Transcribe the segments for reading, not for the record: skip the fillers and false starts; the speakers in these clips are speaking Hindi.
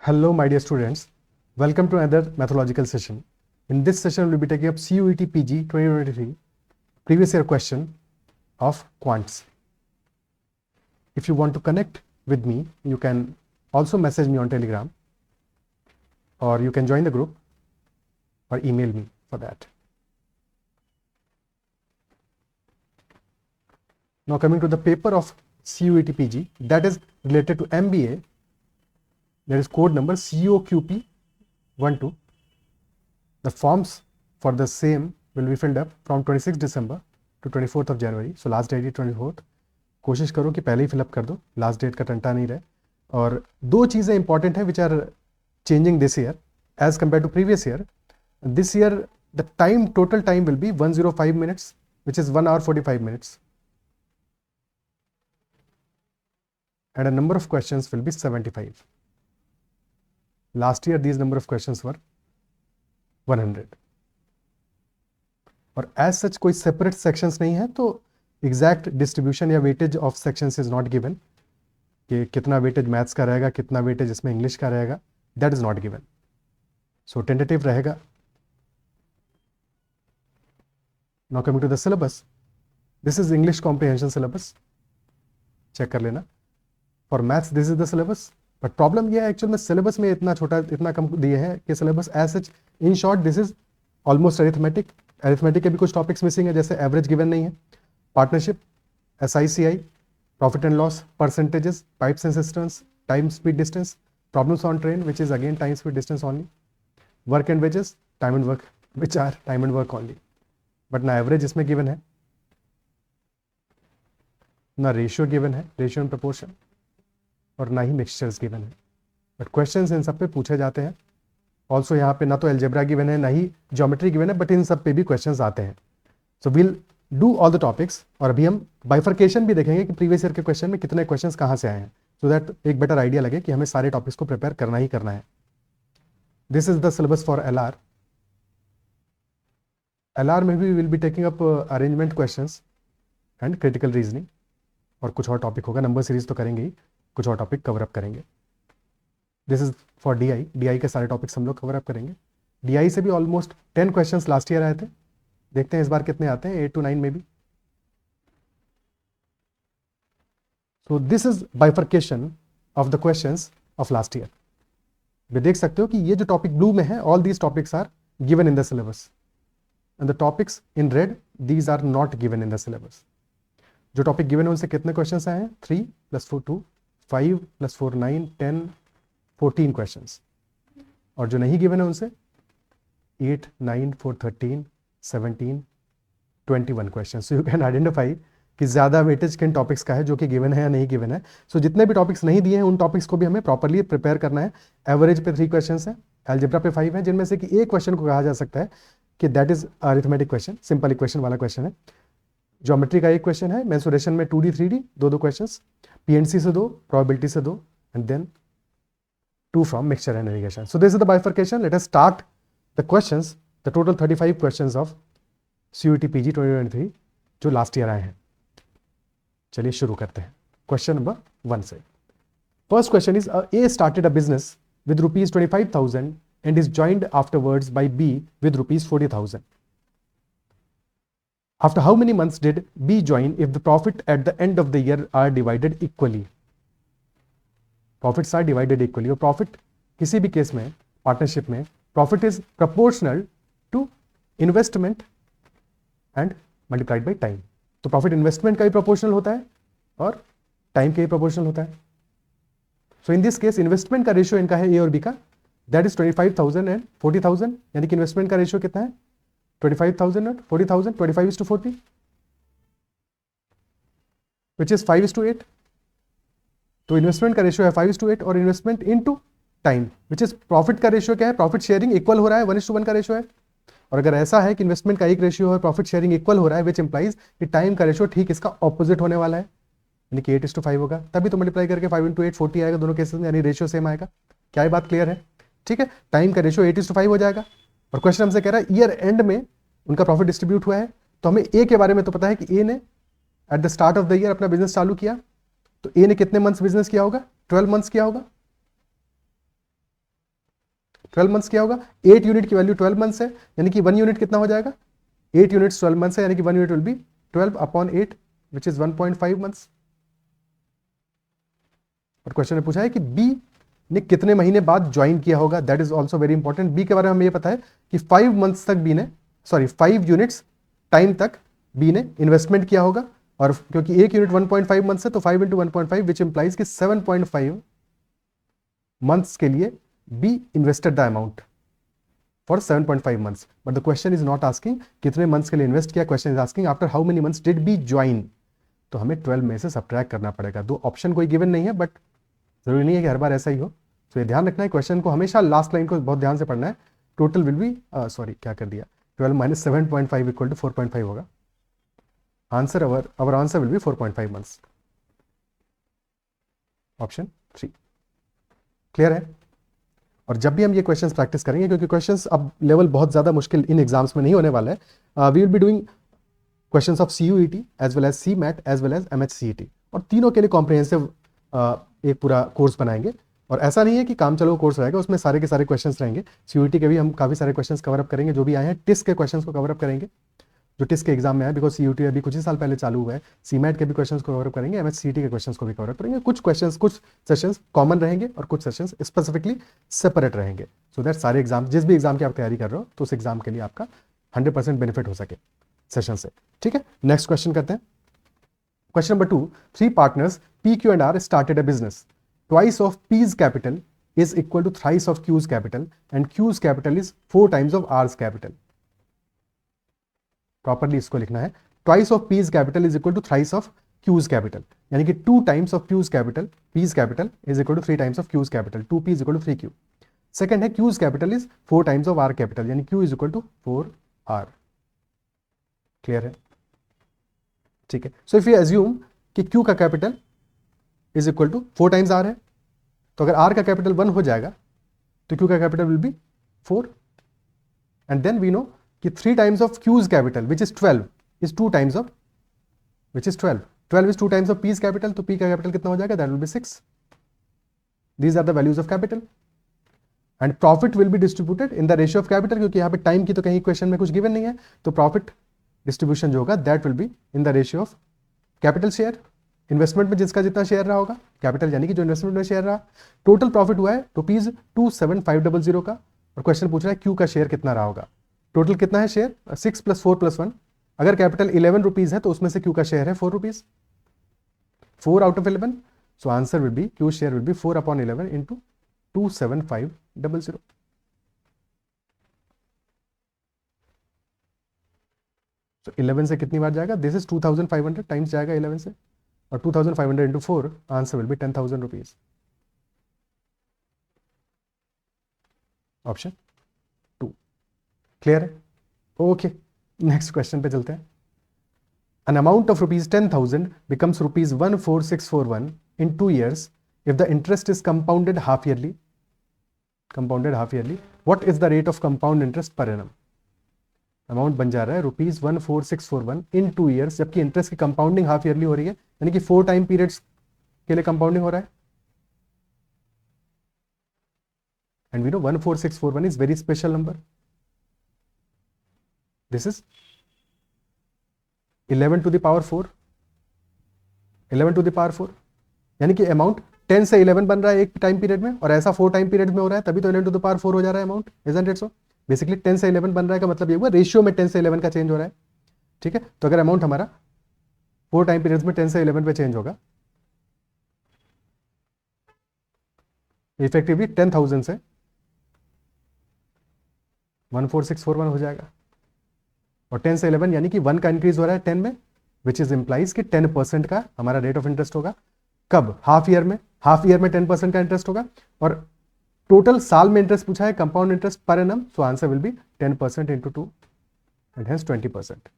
Hello, my dear students. Welcome to another methodological session. In this session, we will be taking up CUET PG 2023 previous year question of quants. If you want to connect with me, you can also message me on Telegram, or you can join the group or email me for that. Now coming to the paper of CUET PG, that is related to MBA. There is code number COQP12. The forms for the same will be filled up from 26 December to 24th of January. So last date is 24th. कोशिश करो कि पहले ही फिलअप कर दो, लास्ट डेट का टंटा नहीं रहे. और दो चीज़ें इंपॉर्टेंट है which are changing this year as compare to previous year. This year the time, total time will be 105 minutes, which is 1 hour 45 minutes. And a number of questions will be 75. Last year these number of questions were 100. और एज सच कोई सेपरेट सेक्शंस नहीं है, तो एग्जैक्ट डिस्ट्रीब्यूशन या weightage of sections is not given कि कितना वेटेज मैथ्स का रहेगा, कितना वेटेज इसमें इंग्लिश का रहेगा, that is not given. So tentative रहेगा. Now coming to the syllabus, this is English comprehension syllabus, check कर लेना. For maths this is the syllabus. But problem यह है एक्चुअल में सिलेबस में इतना छोटा, इतना कम दिए हैं कि syllabus as such, in short this is almost arithmetic. Arithmetic के भी कुछ टॉपिक्स मिसिंग है, जैसे एवरेज गिवन नहीं है, partnership, SICI, profit and loss, percentages, pipes and systems, time speed distance, problems on train which is again time speed distance only, work and wages, time and work which are time and work only. But ना एवरेज इसमें गिवन है, ना रेशियो गिवन है, रेशियो एंड प्रपोर्शन, और ना ही मिक्सचर्स गिवन है. बट क्वेश्चंस इन सब पे पूछे जाते हैं. ऑल्सो यहाँ पे ना तो एल्जेब्रा गिवन है, ना ही ज्योमेट्री गिवन है, बट इन सब पे भी क्वेश्चंस आते हैं. So will do all the topics. और अभी हम बाइफर्केशन भी देखेंगे कि प्रीवियस ईयर के क्वेश्चन में कितने क्वेश्चंस कहाँ से आए हैं, सो दैट एक बेटर आइडिया लगे कि हमें सारे टॉपिक्स को प्रिपेयर करना ही करना है. This is the syllabus for LR. LR में भी will be taking up arrangement questions and critical reasoning, और कुछ और टॉपिक होगा. नंबर सीरीज तो करेंगे ही, कुछ और टॉपिक कवर अप करेंगे. दिस इज फॉर DI के सारे टॉपिक्स हम लोग कवर अप करेंगे. DI से भी ऑलमोस्ट 10 क्वेश्चंस लास्ट ईयर आए थे. देखते हैं इस बार कितने आते हैं, 8 to 9 में भी. So this is bifurcation of the questions of last year. वे देख सकते हो कि ये जो टॉपिक ब्लू में है, all these topics are given in the syllabus, and the topics in red, these are not given in the syllabus. जो टॉपिक गिवन है उनसे कितने क्वेश्चंस आए हैं? 3 + 4 2, 5 + 4 9, 10, 14 क्वेश्चंस. और जो नहीं गिवन है उनसे 8 9 4 13 17 21 question. So you can identify कि ज़्यादा वेटेज किन टॉपिक्स का है, जो कि गिवन है या नहीं गिवन है. सो जितने भी टॉपिक्स नहीं दिए हैं उन टॉपिक्स को भी हमें प्रॉपरली प्रिपेयर करना है. एवरेज पे 3 क्वेश्चन है, एल्जेब्रा पे 5 है, जिनमें से कि एक क्वेश्चन को कहा जा सकता है कि that is arithmetic question, simple equation वाला क्वेश्चन है. ज्योमेट्री का एक क्वेश्चन है, मेंसुरेशन में 2D 3D 2 क्वेश्चन, PNC से 2, प्रोबेबिलिटी से 2, and then 2 from mixture and irrigation. So this is the bifurcation. Let us start the questions. The total 35 questions of CUET PG 2023 जो लास्ट ईयर आए हैं. चलिए शुरू करते हैं क्वेश्चन नंबर 1 से. First question is A started a business with rupees 25,000 and is joined afterwards by B with rupees 40,000. After how many months did B join if the profit at the end of the year are divided equally? Profits are divided equally. और प्रॉफिट किसी भी केस में, पार्टनरशिप में, profit is proportional to investment and multiplied by time. तो प्रॉफिट इन्वेस्टमेंट का भी प्रोपोर्शनल होता है और टाइम का भी प्रोपोर्शनल होता है. सो इन दिस केस इन्वेस्टमेंट का रेशियो इनका है A और B का, दैट इज 25,000 एंड 40,000. यानी कि इन्वेस्टमेंट का रेशियो कितना है? 25,000 and 40,000, 25:40, which is 5:8. तो इन्वेस्टमेंट का रेशियो है 5:8, और investment into time which is profit का रेशियो क्या है? प्रॉफिट शेयरिंग इक्वल हो रहा है, 1:1 का रेशियो है. और अगर ऐसा है कि इन्वेस्टमेंट का एक रेशियो है, प्रॉफिट शेयरिंग इक्वल हो रहा है, विच इंप्लाइज कि टाइम का रेशियो ठीक इसका ऑपोजिट होने वाला है, यानी कि 8:5 होगा. तभी तो मल्टीप्लाई करके 5 × 8 40 आएगा दोनों केसेस में, यानी रेशियो सेम आएगा. क्या ये बात क्लियर है? ठीक है, टाइम का रेशियो 8:5 हो जाएगा. और क्वेश्चन हमसे कह रहा है ईयर एंड में उनका प्रॉफिट डिस्ट्रीब्यूट हुआ है. तो हमें ए के बारे में तो पता है कि ए ने at the start of the year अपना बिजनेस चालू किया. तो ए ने कितने मंथ्स बिजनेस किया होगा? 12 मंथ्स किया होगा. 12 मंथ्स क्या होगा, 8 यूनिट की वैल्यू 12 मंथ्स है, यानी कि 1 यूनिट कितना हो जाएगा, 8 यूनिट्स 12 मंथ्स है, यानी कि 1 unit will be 12/8 which is 1.5 months. और क्वेश्चन में पूछा है कि बी ने कितने महीने बाद ज्वाइन किया होगा, that is also very important. B के बारे में हमें ये पता है कि 5 मंथ्स तक बी ने 5 यूनिट्स टाइम तक बी ने इन्वेस्टमेंट किया होगा, और क्योंकि एक यूनिट 1.5 मंथ्स है तो 5 × 1.5 विच इंप्लाइज कि 7.5 मंथ्स के लिए B invested the amount for 7.5 months. But the question is not asking कितने मंथ्स के लिए इन्वेस्ट किया, question is asking after how many months did B join. तो हमें 12 में से सब्ट्रैक्ट करना पड़ेगा। दो ऑप्शन कोई गिवन नहीं है, बट जरूरी नहीं है कि हर बार ऐसा ही हो, तो ये ध्यान रखना है। क्वेश्चन को हमेशा लास्ट लाइन को बहुत ध्यान से पढ़ना है। टोटल विल बी क्या कर दिया, 12 - 7.5 = 4.5 होगा। Answer our answer will B 4.5 months, option 3। Clear है। और जब भी हम ये क्वेश्चंस प्रैक्टिस करेंगे, क्योंकि क्वेश्चंस अब लेवल बहुत ज़्यादा मुश्किल इन एग्जाम्स में नहीं होने वाला है, we will be doing questions of CUET as well as CMAT as well as MHCET, और तीनों के लिए कॉम्प्रिहेंसिव एक पूरा कोर्स बनाएंगे। और ऐसा नहीं है कि काम चलो कोर्स रहेगा, उसमें सारे के सारे क्वेश्चंस रहेंगे। CUET के भी हम काफ़ी सारे क्वेश्चंस कवर अप करेंगे जो भी आए हैं। टिस्क के क्वेश्चंस को कवर अप करेंगे जो टिस्क के एग्जाम में है, बिकॉज CUET अभी कुछ ही साल पहले चालू हुआ है। CMAT के भी क्वेश्चंस को कवर अप करेंगे, MHCET के क्वेश्चंस को भी कवर अप करेंगे। कुछ सेशंस कॉमन रहेंगे और कुछ सेशंस स्पेसिफिकली सेपरेट रहेंगे, सो दैट सारे एग्जाम, जिस भी एग्जाम की आप तैयारी कर रहे हो, तो उस एग्जाम के लिए आपका 100% बेनिफिट हो सके सेशन से। ठीक है, नेक्स्ट क्वेश्चन करते हैं। Question number 2, 3 partners PQ and R started a business. Twice of P's capital is equal to thrice of Q's capital and Q's capital is 4 times of R's capital. Properly इसको लिखना है, twice of P's capital is equal to thrice of Q's capital, यानी कि 2 times of Q's capital, P's capital is equal to 3 times of Q's capital, 2P is equal to 3Q. Second है Q's capital is 4 times of R capital, यानी Q is equal to 4R. Clear है, ठीक है। सो इफ यू एज्यूम कि Q का capital is equal to 4 times R है, तो अगर R का कैपिटल 1 हो जाएगा तो Q का capital will be 4, and then we know कि 3 times of Q's capital which is 12 is 2 times of which is 12 is 2 times of P's capital, तो P का कैपिटल कितना हो जाएगा, that will be 6। These are the values of capital and profit will be distributed in the ratio of capital, क्योंकि यहाँ पे टाइम की तो कहीं क्वेश्चन में कुछ गिवन नहीं है, तो प्रॉफिट डिस्ट्रीब्यूशन जो होगा that will be in the ratio of capital share. Investment में जिसका जितना शेयर रहा होगा, कैपिटल यानी कि जो इन्वेस्टमेंट में शेयर रहा। टोटल प्रॉफिट हुआ है ₹27500 का, और क्वेश्चन पूछ रहा है Q का शेयर कितना रहा होगा। टोटल कितना है शेयर, 6 + 4 + 1। अगर कैपिटल 11 रुपीज है तो उसमें से Q का शेयर है 4 rupees, 4 out of 11। So answer will B Q share will be 4/11 into 27500। तो 11 से कितनी बार जाएगा, दिस इज 2500 टाइम्स जाएगा 11 से, और 2500 into 4, answer will B 10,000 rupees, option 2। Clear है, ओके। नेक्स्ट क्वेश्चन पे चलते हैं। An amount of ₹10,000 becomes ₹14641 in 2 years if the interest is compounded half yearly. What is the rate of compound interest per annum? Amount बन जा रहा है ₹14641 इन 2 years, जबकि इंटरेस्ट की कंपाउंडिंग हाफ ईयरली हो रही है, यानी कि 4 टाइम पीरियड्स के लिए कंपाउंडिंग हो रहा है। And we know 14641 is very special number. This is 11 to the power 4, 11 to the power 4, यानी कि अमाउंट 10 से 11 बन रहा है एक टाइम पीरियड में, और ऐसा 4 टाइम पीरियड में हो रहा है, तभी तो 11 to the power 4 हो जा रहा है amount, isn't it so. Basically 10 से 11 बन रहा है का मतलब ये हुआ रेशियो में 10 से 11 का चेंज हो रहा है। ठीक है, तो अगर अमाउंट हमारा 4 टाइम पीरियड्स में 10 से 11 पे चेंज होगा, इफेक्टिवली 10,000 से 14641 हो जाएगा, और 10 से 11 यानी कि 1 का इंक्रीज हो रहा है 10 में, विच इज इंप्लाइज कि 10% का हमारा रेट ऑफ इंटरेस्ट होगा। कब, हाफ ईयर में 10% का इंटरेस्ट होगा, और टोटल साल में इंटरेस्ट पूछा है, compound interest per annum, so answer will B 10% into 2 and hence 20%,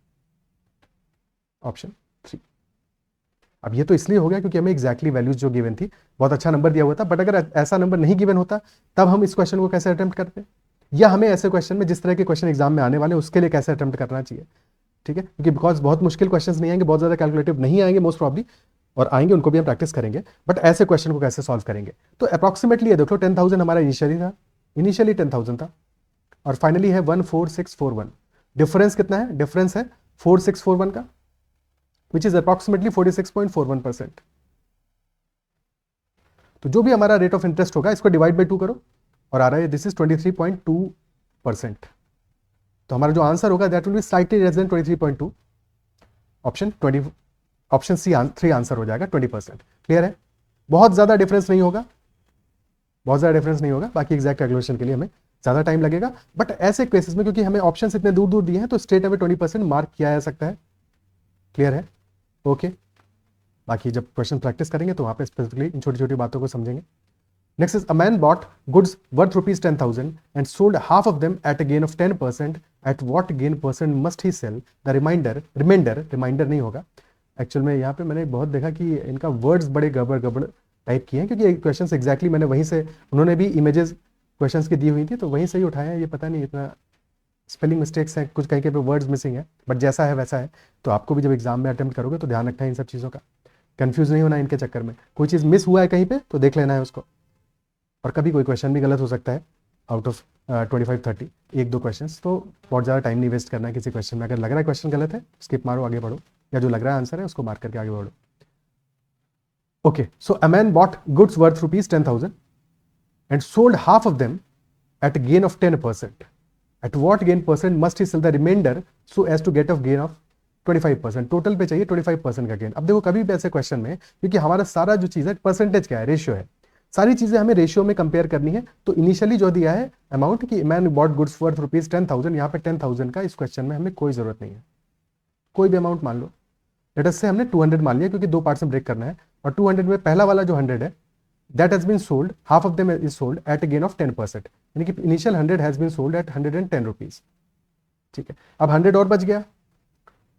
option 3। अब ये तो इसलिए हो गया क्योंकि हमें एग्जैक्टली वैल्यूज जो गिवन थी, बहुत अच्छा नंबर दिया हुआ था, बट अगर ऐसा नंबर नहीं गिवन होता तब हम इस क्वेश्चन को कैसे अटेम्प्ट करते, या हमें ऐसे क्वेश्चन में जिस तरह के क्वेश्चन एग्जाम में आने वाले उसके लिए कैसे अटेम्प्ट करना चाहिए। ठीक है, क्योंकि बिकॉज बहुत मुश्किल क्वेश्चंस नहीं आएंगे, बहुत ज़्यादा कैलकुलेटिव नहीं आएंगे मोस्ट प्रॉब्ली, और आएंगे उनको भी हम प्रैक्टिस करेंगे, बट ऐसे क्वेश्चन को कैसे सॉल्व करेंगे। तो अप्रॉक्सीमेटली ये देखो 10,000 हमारा इनिशियली था, इनिशियली 10,000 था और फाइनली है 14641। डिफरेंस कितना है? डिफरेंस है 4641 का, विच इज अप्रॉक्सिमेटली 46.41%। तो जो भी हमारा रेट ऑफ इंटरेस्ट होगा इसको डिवाइड बाई 2 करो और आ रहा है दिस इज 23.2%। तो हमारा जो आंसर होगा that will be slightly less than 23.2। Option C 3 answer हो जाएगा 20%। क्लियर है? बहुत ज़्यादा डिफरेंस नहीं होगा, बहुत ज़्यादा डिफरेंस नहीं होगा। बाकी एग्जैक्ट कैलकुलेशन के लिए हमें ज़्यादा टाइम लगेगा, बट ऐसे केसेस में क्योंकि हमें ऑप्शन इतने दूर दूर दिए हैं तो स्ट्रेट अवे 20% मार्क किया जा सकता है। क्लियर है? ओके। बाकी जब क्वेश्चन प्रैक्टिस करेंगे तो वहाँ पे स्पेसिफिकली इन छोटी छोटी बातों को समझेंगे। Next is a man bought goods worth rupees 10,000 and sold half of them at a gain of 10%. At what gain percent must he sell the remainder नहीं होगा एक्चुअल में। यहाँ पे मैंने बहुत देखा कि इनका वर्ड्स बड़े गड़बड़ टाइप किए हैं, क्योंकि क्वेश्चंस एग्जैक्टली मैंने वहीं से, उन्होंने भी इमेजेस क्वेश्चंस की दी हुई थी तो वहीं से ही उठाया है। ये पता नहीं इतना स्पेलिंग मिस्टेक्स हैं, कुछ कहीं पे वर्ड्स मिसिंग है, बट जैसा है वैसा है। तो आपको भी जब एग्जाम में अटेम्प्ट करोगे तो ध्यान रखना है इन सब चीज़ों का, कन्फ्यूज नहीं होना इनके चक्कर में। कोई चीज़ मिस हुआ है कहीं पे तो देख लेना है उसको, और कभी कोई क्वेश्चन भी गलत हो सकता है आउट ऑफ 25-30, 1-2 क्वेश्चन। तो बहुत ज़्यादा टाइम नहीं वेस्ट करना है किसी क्वेश्चन में। अगर लग रहा है क्वेश्चन गलत है स्किप मारो, आगे बढ़ो, या जो लग रहा है आंसर है उसको मार्क करके आगे बढ़ो। Okay, so a man bought goods worth rupees 10,000 and sold half of them at gain of 10%. At what gain percent must he sell the reminder so as to get of gain of 25%? Total पे चाहिए 25% का गेन। अब देखो कभी भी ऐसे क्वेश्चन में, क्योंकि हमारा सारा जो चीज़ है परसेंटेज क्या है, रेशियो है, सारी चीजें हमें रेशियो में कंपेयर करनी है। तो इनिशियली जो दिया है अमाउंट कि man bought goods worth rupees 10,000, यहाँ पे 10,000 का इस क्वेश्चन में हमें कोई जरूरत नहीं है। कोई भी अमाउंट मान लो, लेट अस से हमने 200 मान लिया क्योंकि 2 पार्ट्स में ब्रेक करना है, और 200 में पहला वाला जो 100 है that has been sold, half of them is sold at a gain of 10%, यानी कि initial 100 has been sold at 110 rupees. ठीक है, अब 100 और बच गया।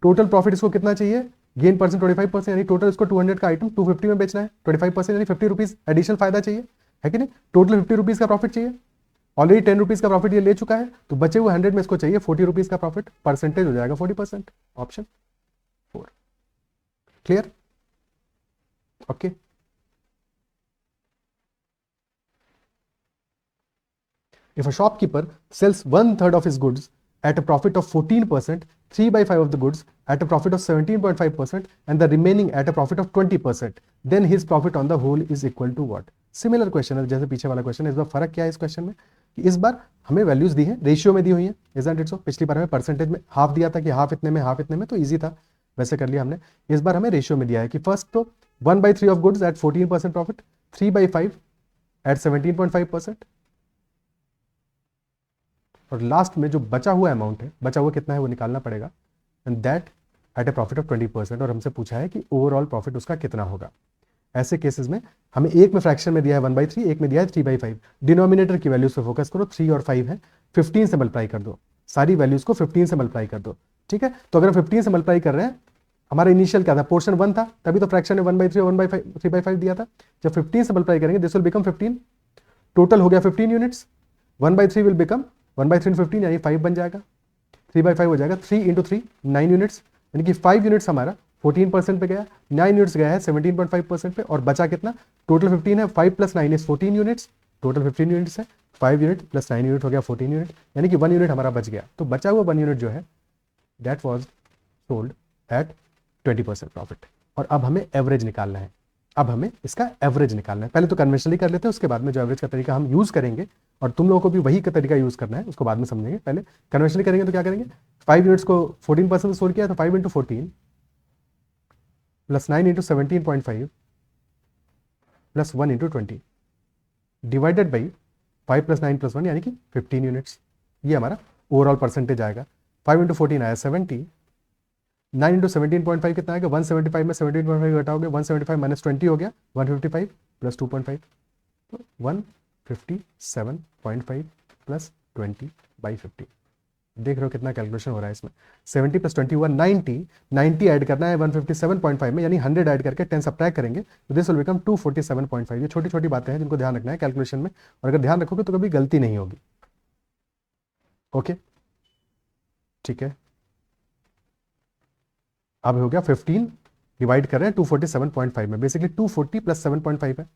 टोटल प्रॉफिट इसको कितना चाहिए? गेन परसेंट 25%, यानी टोटल इसको 200 का आइटम 250 में बेचना है। 25% यानी 50 रुपीज एडिशनल फायदा चाहिए, है कि नहीं? टोटल 50 रुपीज का प्रॉफिट चाहिए। ऑलरेडी 10 रुपीज का प्रॉफिट ये ले चुका है, तो बचे हुए 100 में इसको चाहिए 40 रुपीज का प्रॉफिट। परसेंटेज हो जाएगा 40%, option 4। Clear? Okay. If a shopkeeper sells 1/3 of his goods at a profit of 14%, 3/5 of the goods at a profit of 17.5%, and the remaining at a profit of 20%, then his profit on the whole is equal to what? Similar question है जैसे पीछे वाला क्वेश्चन है। इस बार फर्क क्या है इस क्वेश्चन में कि इस बार हमें वैल्यूज दी है, रेशियो में दी हुई है, इजंट इट सो? पिछली बार हमें परसेंटेज में हाफ दिया था कि हाफ इतने में हाफ इतने में, तो ईजी था, वैसे कर लिया हमने। इस बार हमें रेशियो में दिया है कि फर्स्ट तो 1/3 of goods at 14% profit, 3/5 at 17.5%, और लास्ट में जो बचा हुआ अमाउंट है, बचा हुआ कितना है वो निकालना पड़ेगा, and that at A profit of 20%। और हमसे पूछा है कि ओवरऑल प्रॉफिट उसका कितना होगा। ऐसे केसेस में हमें एक में फ्रैक्शन में दिया है 1/3, एक में दिया है 3/5। डिनोमिनेटर की वैल्यूज पे फोकस करो, 3 और 5 है, 15 से मल्टीप्लाई कर दो, सारी वैल्यूज को 15 से मल्टीप्लाई कर दो। ठीक है, तो अगर 15 से मल्टीप्लाई कर रहे हैं, हमारा इनिशियल क्या था, पोर्शन 1 था, तभी तो फ्रैक्शन में 1/3 और 1/5 3/5 दिया था। जब 15 से मल्टीप्लाई करेंगे दिस विल बिकम 15, टोटल हो गया 15 यूनिट्स। 1/3 विल बिकम 1/3 15 यानी 5 बन जाएगा, 3/5 हो जाएगा, 3 × 3 9 यूनिट्स, यानी कि 5 यूनिट्स हमारा 14% पे गया, 9 यूनिट्स गया है 17.5% पे, और बचा कितना? टोटल 15 है, 5 + 9 इज 14 यूनिट्स, टोटल 15 यूनिट्स है, 5 यूनिट + 9 यूनिट हो गया 14 यूनिट, यानी कि 1 यूनिट हमारा बच गया। तो बचा हुआ 1 यूनिट जो है that was sold at 20% profit. और अब हमें एवरेज निकालना है, अब हमें इसका एवरेज निकालना है। पहले तो कन्वेंशनली कर लेते हैं, उसके बाद में जो एवरेज का तरीका हम यूज करेंगे, और तुम लोगों को भी वही का तरीका यूज करना है, उसको बाद में समझेंगे। पहले कन्वेंशनली करेंगे तो क्या करेंगे, 5 यूनिट्स को 14% सोल्ड किया तो 5 × 14 + 9 × 17.5 + 1 × 20 डिवाइडेड बाई 5 + 9 + 1 यानी कि 15 यूनिट्स। ये हमारा ओवरऑल परसेंटेज आएगा। 5 × 14 आया 70, 9 × 17.5 कितना आएगा, 175 में 17.5 घटाओगे, 175 - 20 हो गया 155 + 2.5, तो 157.5 + 20/50। देख रहे हो कितना कैलकुलेशन हो रहा है इसमें। 70 + 20 हुआ 90, 90 ऐड करना है 157.5 में, यानी 100 ऐड करके 10 सब्ट्रैक्ट करेंगे तो दिस विल बिकम 247.5। ये छोटी छोटी बातें हैं जिनको ध्यान रखना है कैलकुलेशन में, और अगर ध्यान रखोगे तो कभी गलती नहीं होगी। ओके, ठीक है। अब हो गया 15 डिवाइड कर रहे हैं 247.5 में, बेसिकली 240 + 7.5 है,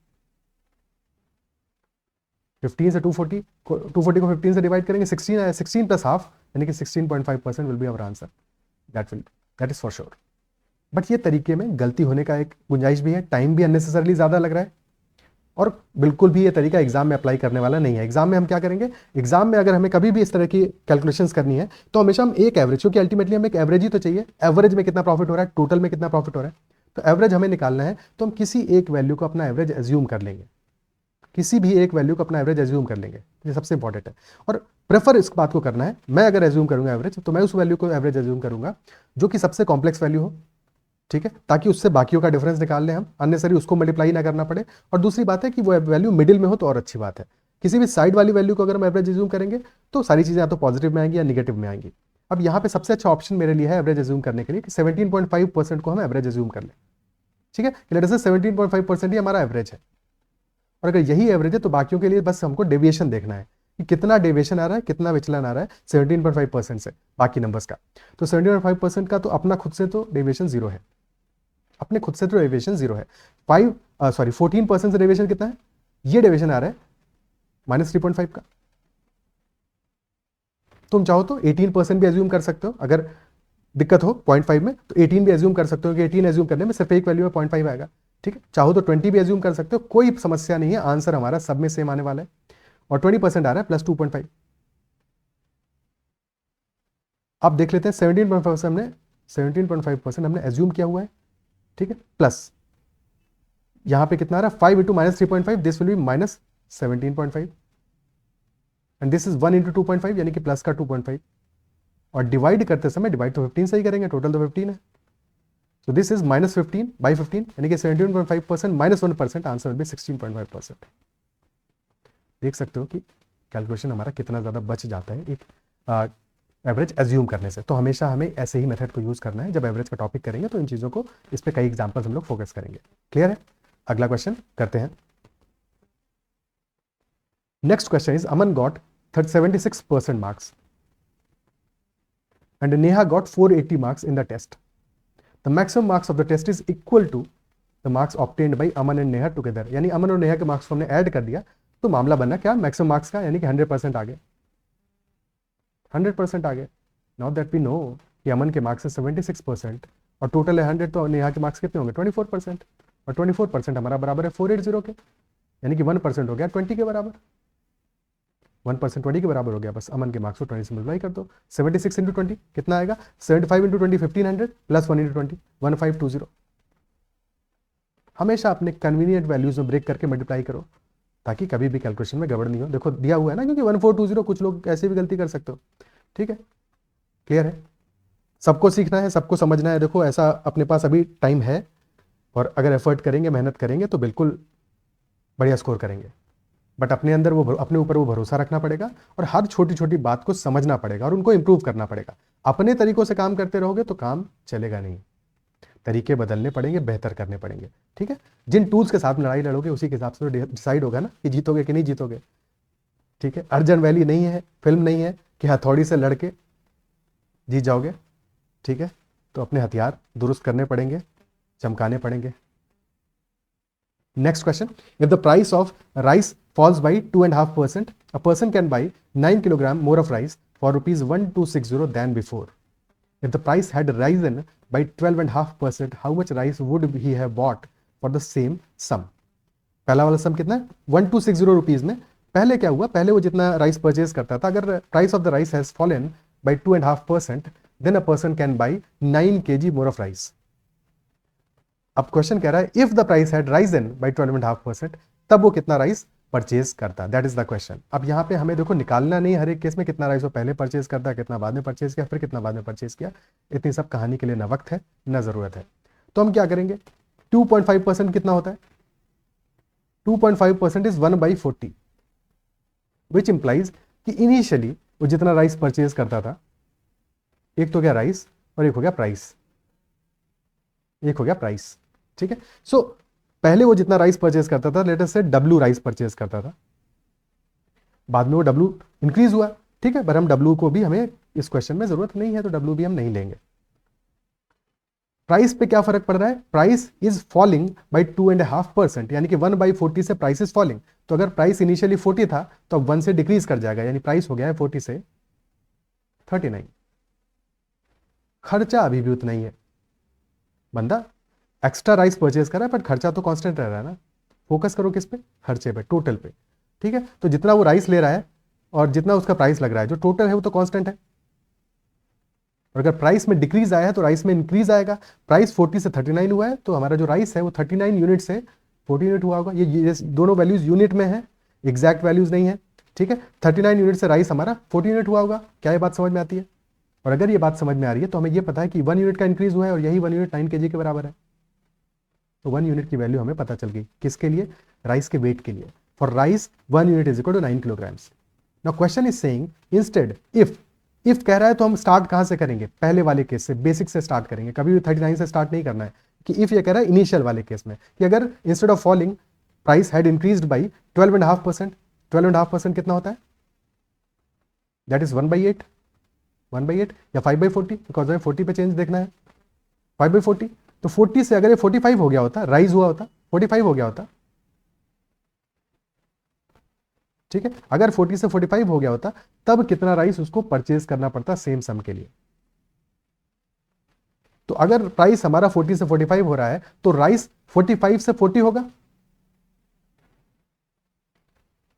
15 से 240 को 15 से डिवाइड करेंगे, 16 आया, 16 प्लस हाफ यानी कि 16.5% will be our answer, that is for sure. But ये तरीके में गलती होने का एक गुंजाइश भी है, टाइम भी अननेसेसरली ज़्यादा लग रहा है, और बिल्कुल भी ये तरीका एग्जाम में अप्लाई करने वाला नहीं है। एग्जाम में हम क्या करेंगे, एग्जाम में अगर हमें कभी भी इस तरह की कैलकुलेशंस करनी है तो हमेशा हम एक एवरेज, क्योंकि अल्टीमेटली हमें एक एवरेज ही तो चाहिए, एवरेज में कितना प्रॉफिट हो रहा है, टोटल में कितना प्रॉफिट हो रहा है, तो एवरेज हमें निकालना है, तो हम किसी एक वैल्यू को अपना एवरेज एज्यूम कर लेंगे, किसी भी एक वैल्यू को अपना एवरेज एज्यूम कर लेंगे, ये सबसे इंपॉर्टेंट है। और प्रेफर इस बात को करना है, मैं अगर एज्यूम करूंगा एवरेज, तो मैं उस वैल्यू को एवरेज एज्यूम करूंगा जो कि सबसे कॉम्प्लेक्स वैल्यू हो, ठीक है, ताकि उससे बाकियों का डिफरेंस निकाल लें हम, अननेसरी उसको मल्टीप्लाई ना करना पड़े। और दूसरी बात है कि वो वैल्यू मिडिल में हो तो और अच्छी बात है। किसी भी साइड वाली वैल्यू को अगर हम एवरेज एज्यूम करेंगे तो सारी चीज़ें या तो पॉजिटिव में आएंगी या निगेटिव में आएंगी। अब यहाँ पे सबसे अच्छा ऑप्शन मेरे लिए है एवरेज एज्यूम करने के लिए कि 17.5% को हम एवरेज एज्यूम कर लें, ठीक है, लेट अस से 17.5% ही हमारा एवरेज है, और अगर यही एवरेज है तो बाकियों के लिए बस हमको डेविएशन देखना है कि कितना डेविएशन आ रहा है, कितना विचलन आ रहा है 17.5% से बाकी नंबर्स का। तो 17.5% का तो अपना खुद से तो डेविएशन जीरो है, अपने खुद से तो डेविएशन जीरो है। 14% से डेविएशन कितना है, ये डेविएशन आ रहा है -3.5 का। तुम चाहो तो 18% भी एज्यूम कर सकते हो, अगर दिक्कत हो 0.5 में तो 18 भी एज्यूम कर सकते हो कि 18 एज्यूम करने में सिर्फ एक वैल्यू में 0.5 आएगा, ठीक है। चाहो तो 20 भी एज्यूम कर सकते हो, कोई समस्या नहीं है, आंसर हमारा सब में सेम आने वाला है। और 20% आ रहा है +2.5। अब देख लेते हैं 17.5% हमने एज्यूम किया हुआ है, ठीक है, प्लस यहां पे कितना आ रहा है 5 × -3.5, this will B -17.5, and this is 1 × 2.5 यानी कि प्लस का 2.5, और डिवाइड करते समय डिवाइड तो 15 से ही करेंगे, टोटल तो 15 है, so this is -15/15 यानी कि 17.5% -1%, आंसर विल बी 16.5%। देख सकते हो कि कैलकुलेशन हमारा कितना ज़्यादा बच जाता है एक एवरेज एज्यूम करने से। तो हमेशा हमें ऐसे ही मेथड को यूज़ करना है, जब एवरेज का टॉपिक करेंगे तो इन चीज़ों को, इस पर कई एग्जाम्पल्स हम लोग फोकस करेंगे। क्लियर है? अगला क्वेश्चन करते हैं। Next question is Aman got 76% marks and Neha got 480 marks in the test. The maximum marks of the test is equal to the marks obtained by Aman and Neha together. यानी अमन और नेहा के मार्क्स को हमने ऐड कर दिया तो मामला बना क्या, मैक्सिमम मार्क्स का, यानी कि 100% आ गए, 100% आ गए। नाउ दैट वी नो कि अमन के मार्क्स है 76% और टोटल है 100, तो नेहा के मार्क्स कितने होंगे 24%, और 24% हमारा बराबर है 480 के, यानी कि 1% हो गया 20 के बराबर, 1% 20 के बराबर हो गया। बस अमन के मार्क्स को 20 से मल्टीप्लाई कर दो, 76 × 20 कितना आएगा, 75 × 20 1500 प्लस 1 × 20 1520। हमेशा अपने कन्वीनियंट वैल्यूज में ब्रेक करके मल्टीप्लाई करो ताकि कभी भी कैलकुलेशन में गड़बड़ नहीं हो। देखो दिया हुआ है ना, क्योंकि 1420, कुछ लोग ऐसे भी गलती कर सकते हो, ठीक है। क्लियर है? सबको सीखना है, सबको समझना है। देखो ऐसा अपने पास अभी टाइम है, और अगर एफर्ट करेंगे, मेहनत करेंगे तो बिल्कुल बढ़िया स्कोर करेंगे, बट अपने अंदर वो, अपने ऊपर वो भरोसा रखना पड़ेगा और हर छोटी छोटी बात को समझना पड़ेगा और उनको इंप्रूव करना पड़ेगा। अपने तरीकों से काम करते रहोगे तो काम चलेगा नहीं, तरीके बदलने पड़ेंगे, बेहतर करने पड़ेंगे, ठीक है। जिन टूल्स के साथ लड़ाई लड़ोगे उसी के हिसाब से डिसाइड होगा ना कि जीतोगे कि नहीं जीतोगे, ठीक है। अर्जन वैली नहीं है, फिल्म नहीं है कि हथौड़ी से लड़के जीत जाओगे, ठीक है। तो अपने हथियार दुरुस्त करने पड़ेंगे, चमकाने पड़ेंगे। Next question, if the price of rice falls by 2.5%, a person can buy 9 kg more of rice for rupees 1260 than before. If the price had risen by 12.5%, how much rice would he have bought for the same sum? पहला वाला सम कितना है 1260 रुपीज में। पहले क्या हुआ, पहले वो जितना राइस परचेज करता था, अगर price of the rice has fallen by 2.5%, then a person can buy 9 kg more of rice. अब क्वेश्चन कह रहा है if the price had risen by 12.5%, तब वो कितना राइस परचेज करता, दैट इज द क्वेश्चन। अब यहाँ पे हमें देखो निकालना नहीं हर एक केस में कितना राइस वो पहले परचेज करता है, कितना बाद में परचेज किया, फिर कितना बाद में परचेज किया। इतनी सब कहानी के लिए ना वक्त है ना जरूरत है। तो हम क्या करेंगे, 2.5% कितना होता है, 2.5% इज 1/40, विच इंप्लाइज कि इनिशियली वो जितना राइस परचेज करता था, एक तो गया राइस और एक हो गया प्राइस, एक हो गया प्राइस, ठीक है। सो पहले वो जितना राइस परचेज करता था, लेट अस से W राइस परचेज करता था, बाद में वो W इंक्रीज हुआ, ठीक है, पर हम W को भी, हमें इस क्वेश्चन में जरूरत नहीं है तो W भी हम नहीं लेंगे। प्राइस पे क्या फर्क पड़ रहा है, प्राइस इज फॉलिंग बाई 2.5%, यानी कि 1/40 से प्राइस इज फॉलिंग। तो अगर प्राइस इनिशियली 40 था तो अब 1 से डिक्रीज कर जाएगा, यानी प्राइस हो गया है 40 से 39। खर्चा अभी भी उतना ही है, बंदा एक्स्ट्रा राइस परचेज कर रहा है बट खर्चा तो कांस्टेंट रह रहा है ना। फोकस करो किस पे, खर्चे पे, टोटल पे, ठीक है। तो जितना वो राइस ले रहा है और जितना उसका प्राइस लग रहा है, जो टोटल है वो तो कांस्टेंट है। और अगर प्राइस में डिक्रीज आया है तो राइस में इंक्रीज आएगा। प्राइस 40 से 39 हुआ है तो हमारा जो राइस है वो 39 यूनिट से 40 यूनिट हुआ होगा। ये दोनों वैल्यूज यूनिट में है, एग्जैक्ट वैल्यूज नहीं है, ठीक है। 39 यूनिट से राइस हमारा 40 यूनिट हुआ होगा। क्या ये बात समझ में आती है? और अगर ये बात समझ में आ रही है तो हमें ये पता है कि 1 यूनिट का इंक्रीज हुआ है और यही 1 यूनिट 9 kg के बराबर है। तो 1 यूनिट की वैल्यू हमें पता चल गई, किसके लिए, राइस के वेट के लिए। For rice 1 unit is equal to 9 kilograms। Now question is saying instead if कह रहा है तो हम स्टार्ट कहां से करेंगे, पहले वाले केस से, बेसिक से स्टार्ट करेंगे, कभी भी 39 से स्टार्ट नहीं करना है। कि इफ ये कह रहा है इनिशियल वाले केस में कि अगर instead of falling price had increased by 12.5%, 12.5% कितना होता है, दैट इज 1/8 या 5/40, बिकॉज हमें 40 पे चेंज देखना है। 5/40, तो 40 से अगर ये 45 हो गया होता, राइज हुआ होता, 45 हो गया होता, ठीक है। अगर 40 से 45 हो गया होता तब कितना राइस उसको परचेज करना पड़ता सेम सम के लिए। तो अगर प्राइस हमारा 40 से 45 हो रहा है तो राइस 45 से 40 होगा,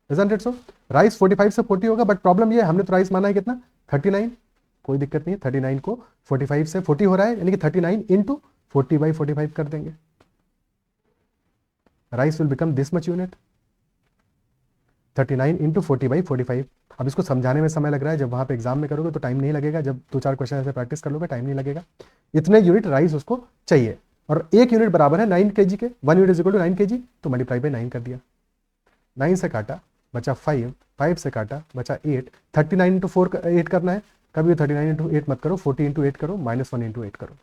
isn't it so? राइस 45 से 40 होगा, बट प्रॉब्लम ये है हमने तो राइस माना है कितना, 39। कोई दिक्कत नहीं है, 39 को 45 से 40 हो रहा है, यानी कि 39 इंटू 40/45 कर देंगे। Rice will become this much unit, 39 into 40/45। अब इसको समझाने में समय लग रहा है, जब वहां पे एग्जाम में करोगे तो टाइम नहीं लगेगा, जब 2-4 क्वेश्चन ऐसे प्रैक्टिस कर लोगे टाइम नहीं लगेगा। इतने यूनिट राइस उसको चाहिए और 1 यूनिट बराबर है 9 kg के, 1 unit is equal to 9 kg, तो मल्टीप्लाई बाई 9 कर दिया। 9 से काटा बचा 5, 5 से काटा बचा 8, 39 इंटू 8 करना है, कभी 39 इंटू 8 मत करो, 40 इंटू 8 करो, -1 इंटू 8 करो।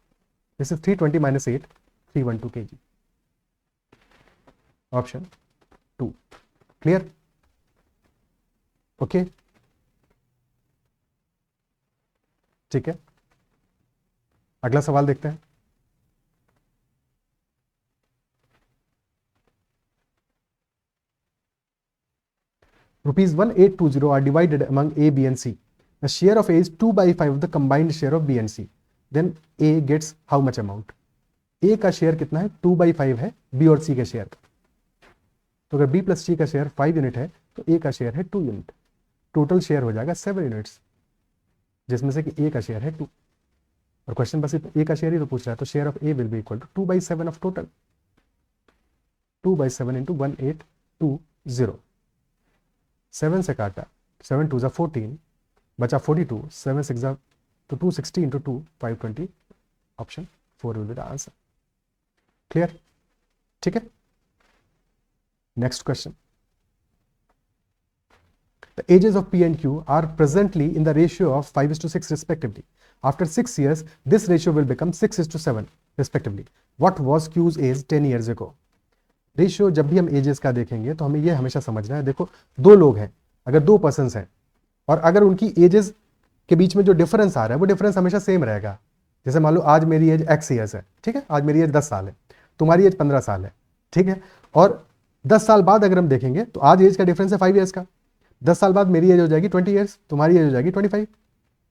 This is 320 - 8, 312 kg। Option 2 clear, okay, ठीक है। अगला सवाल देखते हैं। ₹1820 are divided among A, B, and C. The share of A is 2/5 of the combined share of B and C. Then A gets how much amount? A का शेयर कितना है, 2/5 है B और C के शेयर का। तो अगर B प्लस C का शेयर 5 यूनिट है तो A का शेयर है 2 यूनिट। टोटल शेयर हो जाएगा 7 यूनिट्स, जिसमें से कि A का शेयर है 2। और क्वेश्चन बस A का शेयर ही तो पूछ रहा है, तो share of A will be equal to 2/7 of total. 2/7 into 1820। 7 से काटा, 7 2 14, बचा 42, 7 6 तो 260 into 2 520। Option 4 will be the answer. Clear, ठीक है। Next question, the ages of P and Q are presently in the ratio of 5:6 respectively. After 6 years, this ratio will become 6:7 respectively. What was Q's age 10 years ago? Ratio जब भी हम एजेस का देखेंगे तो हमें यह हमेशा समझना है, देखो 2 लोग हैं, अगर 2 पर्सन्स हैं और अगर उनकी एजेस के बीच में जो डिफरेंस आ रहा है वो डिफरेंस हमेशा सेम रहेगा। जैसे मान लो आज मेरी एज x ईयर्स है, ठीक है, आज मेरी एज 10 साल है, तुम्हारी एज 15 साल है, ठीक है। और 10 साल बाद अगर हम देखेंगे तो आज एज का डिफरेंस है 5 ईयर्स का, 10 साल बाद मेरी एज हो जाएगी 20 ईयर्स, तुम्हारी एज हो जाएगी 25,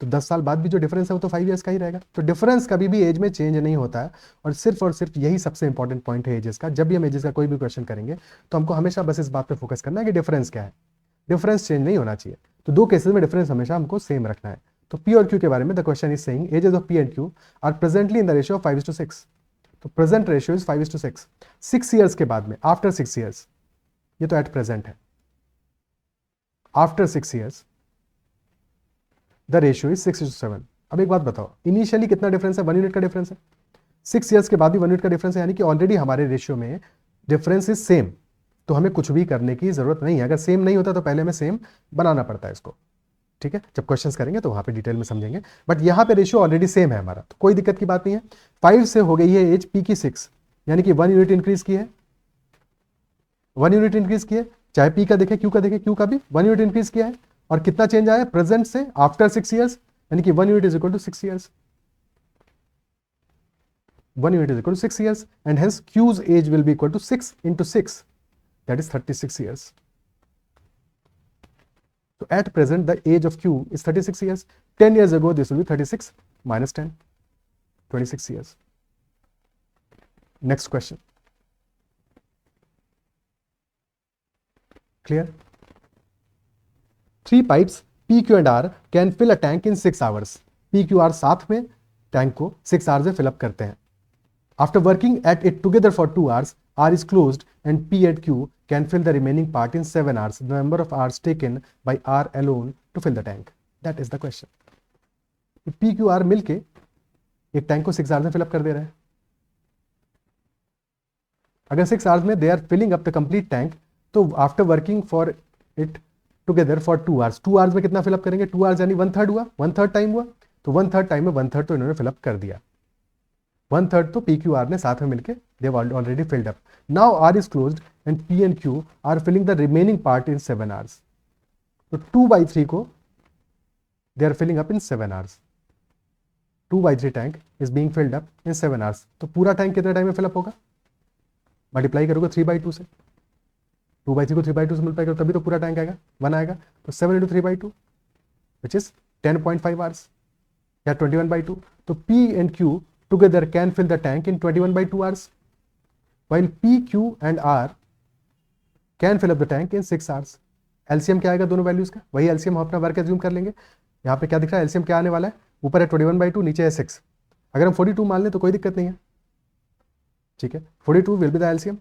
तो 10 साल बाद भी जो डिफरेंस है वो तो 5 ईयर्स का ही रहेगा। तो डिफरेंस कभी भी एज में चेंज नहीं होता है और सिर्फ यही सबसे इंपॉर्टेंट पॉइंट है एजेस का। जब भी हम एजेस का कोई भी क्वेश्चन करेंगे तो हमको हमेशा बस इस बात पे फोकस करना है कि डिफरेंस क्या है, डिफरेंस चेंज नहीं होना चाहिए। तो 2 केसेस में डिफरेंस हमेशा हमको सेम रखना है। तो P और Q के बारे में the question is saying ages of P and Q are presently in the ratio of 5:6। तो प्रेजेंट रेशियो इज 5:6। 6 ईयर्स के बाद में, आफ्टर 6 ईयर्स, ये तो एट प्रेजेंट है, after 6 years the ratio is 6:7। अब एक बात बताओ, इनिशियली कितना डिफरेंस है, 1 यूनिट का डिफरेंस है। 6 ईयर्स के बाद भी 1 यूनिट का डिफरेंस है, यानी कि ऑलरेडी हमारे रेशियो में डिफरेंस इज सेम, तो हमें कुछ भी करने की जरूरत नहीं है। अगर सेम नहीं होता तो पहले हमें सेम बनाना पड़ता है इसको, ठीक है। जब क्वेश्चंस करेंगे तो वहां पे डिटेल में समझेंगे, बट यहां पे रेशियो ऑलरेडी सेम है हमारा, तो कोई दिक्कत की बात नहीं है। 5 से हो गई है एज P की 6, यानी कि 1 यूनिट इंक्रीज की है, 1 यूनिट इंक्रीज की है, चाहे P का देखे Q का देखे, Q का भी 1 यूनिट इंक्रीज किया है। और कितना चेंज आया प्रेजेंट से आफ्टर 6 ईयर्स, यानी कि 1 unit is equal to 6 years. 1 unit is equal to 6 years, and hence Q's age will be equal to 6 into 6, that is 36 years. So at present the age of Q is 36 years. 10 years ago this will be 36 minus 10, 26 years. Next question. Clear? 3 pipes P, Q and R can fill a tank in 6 hours. P, Q, R साथ में टैंक को 6 hours में fill up करते हैं. After working at it together for 2 hours, R is closed and P and Q can fill the remaining part in 7 hours. The number of hours taken by R alone to fill the tank. That is the question. P, Q, R मिलके एक टैंक को 6 hours में fill up कर दे रहे हैं. अगर 6 hours में they are filling up the complete tank, तो after working for it together for 2 hours, 2 hours में कितना fill up करेंगे? 2 hours यानी 1/3 हुआ, 1/3 टाइम हुआ, तो 1/3 टाइम में 1/3 तो इन्होंने fill up कर दिया. 1/3 तो P, Q, R ने साथ में मिलके they have already filled up. Now R is closed and P and Q are filling the remaining part in 7 hours. तो 2/3 को they are filling up in 7 hours. 2/3 tank is being filled up in 7 hours. तो पूरा टैंक कितने टाइम में fill up होगा? मल्टीप्लाई करोगे 3/2 से. 2/3 को 3/2 से मल्टीप्लाई करो तभी तो पूरा टैंक आएगा, 1 आएगा. तो 7 into 3/2 which is 10.5 hours या 21/2. तो P and Q together can fill the tank in 21/2 hours, while P, Q and R can fill up the tank in 6 hours. LCM क्या आएगा दोनों वैल्यूज का? वही LCM हम अपना वर्क एज्यूम कर लेंगे. यहाँ पे क्या दिख रहा है? LCM क्या आने वाला है? ऊपर है 21/2, नीचे है 6. अगर हम 42 मान लें तो कोई दिक्कत नहीं है. ठीक है, 42 will be the LCM.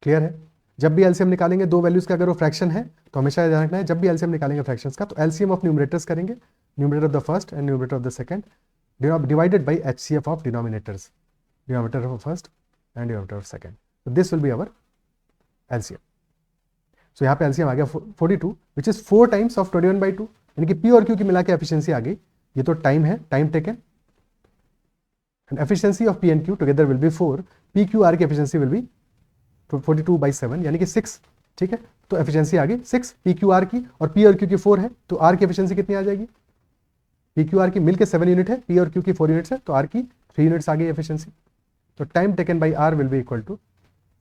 Clear है? जब भी LCM निकालेंगे दो वैल्यूज का, अगर वो फ्रैक्शन है तो हमेशा याद रखना है, जब भी LCM निकालेंगे फ्रैक्शंस का तो LCM ऑफ न्यूमरेटर्स करेंगे, numerator of the first and numerator of the second, divided by HCF of denominators, denominator of first and denominator of second. So this will be our LCM. So यहाँ पे LCM आ गया 42 which is 4 times of 21/2, यानी कि P और Q की मिला के एफिशिएंसी आ गई. ये तो टाइम है, time taken, and efficiency of P and Q together will be 4. P, Q, R की एफिशिएंसी विल बी 42/7 यानी कि 6. ठीक है, तो एफिशिएंसी आ गई 6 P, Q, R की, और P और Q की 4 है, तो R की एफिशिएंसी कितनी आ जाएगी? P, Q, R की मिलके 7 यूनिट है, P और Q की 4 यूनिट्स है, तो R की 3 यूनिट्स आ गई एफिशिएंसी. तो time taken by R will be equal to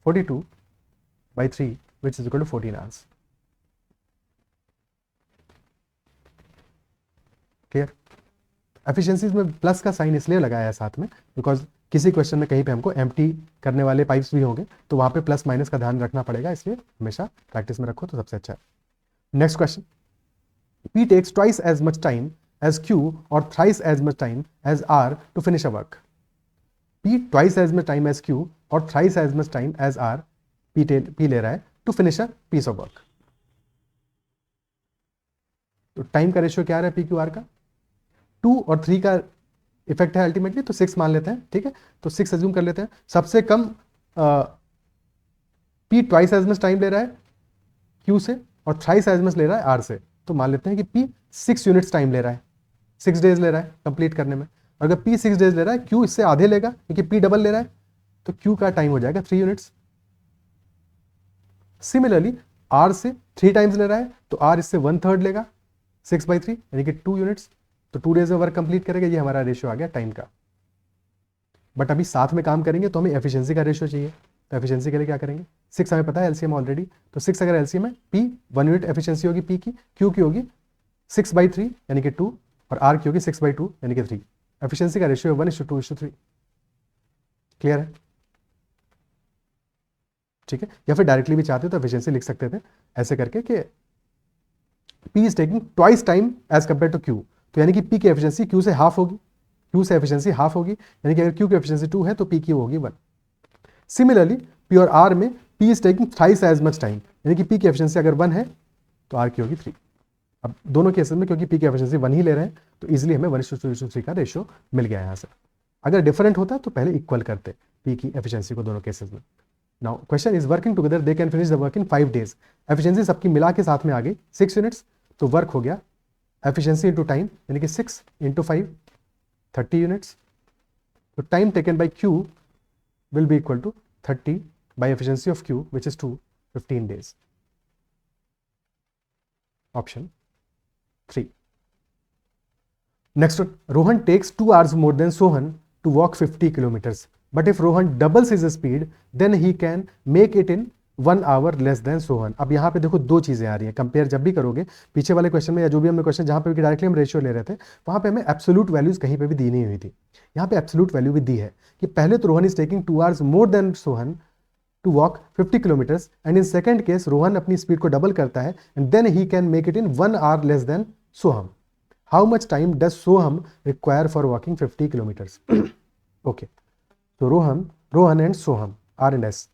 42/3 which is equal to 14 hours. Clear? Efficiencies में प्लस का साइन इसलिए लगाया है साथ में बिकॉज किसी क्वेश्चन में कहीं पे हमको एम्प्टी करने वाले पाइप्स भी होंगे, तो वहां पे प्लस माइनस का ध्यान रखना पड़ेगा, इसलिए हमेशा प्रैक्टिस में रखो तो सबसे अच्छा है. Next question. P takes twice as much time as Q or thrice as much time as R to finish a work. P twice as much time as Q or thrice as much time as R, P ले रहा है to finish a piece of work. तो टाइम का रेशियो क्या आ रहा है P, Q, R का? 2 और 3 का इफेक्ट है अल्टीमेटली, तो 6 मान लेते हैं. ठीक है, तो 6 अज्यूम कर लेते हैं. सबसे कम P twice as much time ले रहा है Q से और थ्राइस एज मच ले रहा है R से, तो मान लेते हैं कि P 6 यूनिट्स टाइम ले रहा है, 6 डेज ले रहा है कंप्लीट करने में. अगर P 6 डेज ले रहा है, Q इससे आधे लेगा क्योंकि P डबल ले रहा है, तो Q का टाइम हो जाएगा 3 यूनिट्स. सिमिलरली R से 3 टाइम्स ले रहा है, तो R इससे 1/3 लेगा 6/3 यानी कि 2 यूनिट्स, तो 2 डेज में वर्क कंप्लीट करेगा. ये हमारा रेशियो आ गया टाइम का. बट अभी साथ में काम करेंगे तो हमें एफिशिएंसी का रेशियो चाहिए, तो एफिशिएंसी के लिए क्या करेंगे? 6 हमें पता है एलसीएम ऑलरेडी, तो 6 अगर एलसीएम है, P 1 यूनिट एफिशिएंसी होगी P की, Q की होगी 6/3 यानी कि 2, और R की होगी 6/2 यानी कि 3. एफिशिएंसी का रेशियो 1:2:3. क्लियर है? ठीक है, या फिर डायरेक्टली भी चाहते तो एफिशिएंसी लिख सकते थे ऐसे करके कि P is taking twice time as compare to Q, तो यानी कि P की एफिशिएंसी Q से हाफ होगी, Q से एफिशिएंसी हाफ होगी, यानी कि अगर Q की एफिशिएंसी 2 है तो P की होगी 1. सिमिलरली P और R में P is taking thrice as much time, यानी कि P की एफिशिएंसी अगर 1 है तो R की होगी 3. अब दोनों केसेस में क्योंकि P की एफिशिएंसी 1 ही ले रहे हैं तो इजीली हमें 1:3 का रेशियो मिल गया यहाँ से. अगर डिफरेंट होता तो पहले इक्वल करते P की एफिशिएंसी को दोनों केसेस में. Now question is working together they can finish the work in 5 days. Efficiency सबकी मिला के साथ में आ गई 6 यूनिट्स, तो वर्क हो गया एफिशिएंसी इंटू टाइम यानी कि 6 इंटू 5 30 यूनिट्स. तो time taken bye Q will be equal to 30 by efficiency of Q which is 2, 15 days. Option 3. Next one, Rohan takes 2 hours more than Sohan to walk 50 kilometers. But if Rohan doubles his speed, then he can make it in 1 hour less than Sohan. अब यहाँ पे देखो दो चीजें आ रही हैं, कंपेयर जब भी करोगे पीछे वाले क्वेश्चन में या जो भी हमने क्वेश्चन जहाँ पे भी डायरेक्टली हम रेशियो ले रहे थे वहाँ पे हमें एब्सोल्यूट वैल्यूज कहीं पे भी दी नहीं हुई थी. यहाँ पे एब्सोल्यूट वैल्यू भी दी है कि पहले तो Rohan is taking 2 hours more than Sohan to walk 50 kilometres and in second case Rohan अपनी स्पीड को डबल करता है and then he can make it in 1 hour less than Soham. How much time does Soham require for walking 50 kilometers? Okay, so Rohan and Soham, R and S.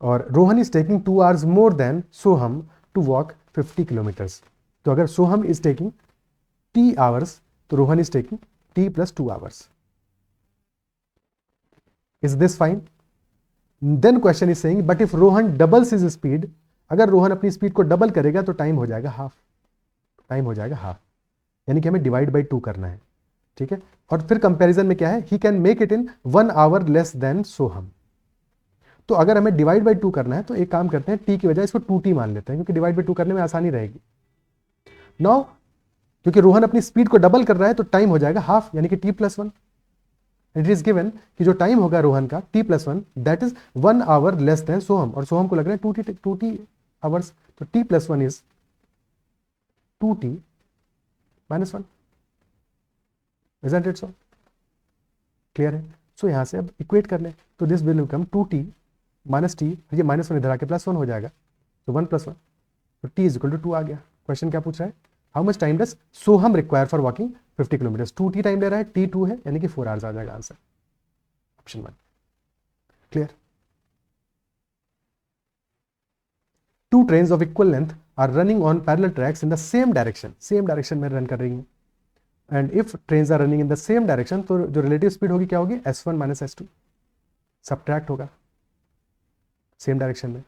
Or Rohan is taking 2 hours more than Soham to walk 50 kilometers. तो अगर Soham is taking T hours, तो Rohan is taking T plus 2 hours. Is this fine? Then question is saying, but if Rohan doubles his speed, अगर रोहन अपनी स्पीड को डबल करेगा तो टाइम हो जाएगा हाफ. टाइम हो जाएगा हाफ, यानी कि हमें डिवाइड बाई 2 करना है. ठीक है, और फिर कंपैरिजन में क्या है, he can make it in 1 hour less than Soham. तो अगर हमें डिवाइड बाई 2 करना है तो एक काम करते हैं, टी की वजह इसको 2t मान लेते हैं क्योंकि डिवाइड बाई 2 करने में आसानी रहेगी. नाउ क्योंकि रोहन अपनी स्पीड को डबल कर रहा है तो टाइम हो जाएगा हाफ, यानी कि t plus 1. It is given कि जो टाइम होगा रोहन का t plus 1 that is 1 hour less than Soham, और सोहम को लग रहा है 2t आवर्स. तो t plus 1 is 2t minus 1. Isn't it so? Clear है? सो यहां से अब इक्वेट कर लें तो this will become 2t minus T, ये माइनस 1 इधर आके प्लस 1 हो जाएगा, तो 1 plus 1, तो t इज इक्वल टू 2 आ गया. क्वेश्चन क्या पूछ रहा है, how much time does Soham require for walking 50 kilometres. 2t time ले रहा है, t 2 है, यानी कि 4 hours आ जाएगा answer. Option 1. Clear. Two trains of equal length are running on parallel tracks in the same direction, same direction में रन कर रही हैं. And if trains are running in the same direction, तो जो रिलेटिव स्पीड होगी क्या होगी, s1 माइनस s2, सब्ट्रैक्ट होगा सेम डायरेक्शन में.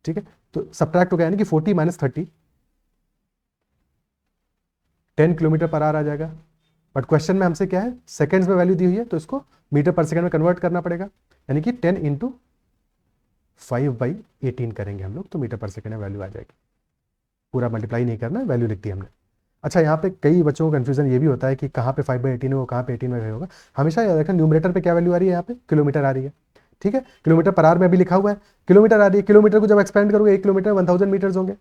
ठीक है, तो सब्ट्रैक्ट होगा यानी कि 40 माइनस 30, 10 किलोमीटर पर आवर आ जाएगा. बट क्वेश्चन में हमसे क्या है, सेकेंड्स में वैल्यू दी हुई है तो इसको मीटर पर सेकेंड में कन्वर्ट करना पड़ेगा, यानी कि 10 इंटू 5/18 करेंगे हम लोग, तो मीटर पर सेकेंड में वैल्यू आ जाएगी. पूरा मल्टीप्लाई नहीं करना, वैल्यू लिख दी हमने. अच्छा, यहाँ पे कई बच्चों को कंफ्यूजन ये भी होता है कि कहाँ पे 5/18 है, वो कहाँ पे 18 में होगा. हमेशा याद रखना, न्यूमरेटर पे क्या वैल्यू आ रही है, यहाँ पे किलोमीटर आ रही है. ठीक है, किलोमीटर पर आवर में अभी लिखा हुआ है किलोमीटर आ रही है. किलोमीटर को जब एक्सपेंड करोगे 1 किलोमीटर 1000 मीटर्स होंगे.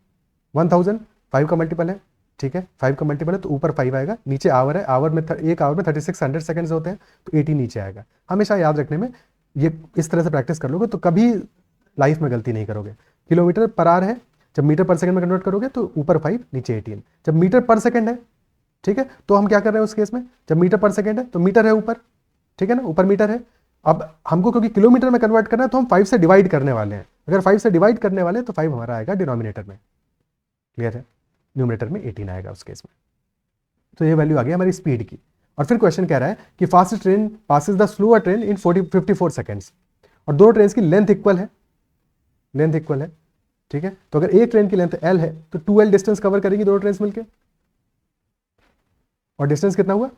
1000 5 का मल्टीपल है. ठीक है, 5 का मल्टीपल है तो ऊपर 5 आएगा, नीचे आवर है, आवर में 1 आवर में 3600 सेकंड्स होते हैं, तो 80 नीचे आएगा. हमेशा याद रखने में, ये इस तरह से प्रैक्टिस कर लोगे तो कभी लाइफ में गलती नहीं करोगे. किलोमीटर पर आवर है, जब मीटर पर सेकंड में कन्वर्ट करोगे तो ऊपर 5 नीचे 18. जब मीटर पर सेकंड है, ठीक है, तो हम क्या कर रहे हैं उस केस में, जब मीटर पर सेकंड है तो मीटर है ऊपर, ठीक है ना, ऊपर मीटर है. अब हमको क्योंकि किलोमीटर में कन्वर्ट करना है तो हम 5 से डिवाइड करने वाले हैं. अगर 5 से डिवाइड करने वाले हैं तो 5 हमारा आएगा डिनोमिनेटर में. क्लियर है, न्यूमरेटर में 18 आएगा उस केस में. तो ये वैल्यू आ गई हमारी स्पीड की. और फिर क्वेश्चन कह रहा है कि fast train passes the slower train in 54 seconds, और दोनों ट्रेन की लेंथ इक्वल है, लेंथ इक्वल है. ठीक है, तो अगर एक ट्रेन की लेंथ L है तो 2L डिस्टेंस कवर करेगी दोनों ट्रेन मिलके, और डिस्टेंस कितना हुआ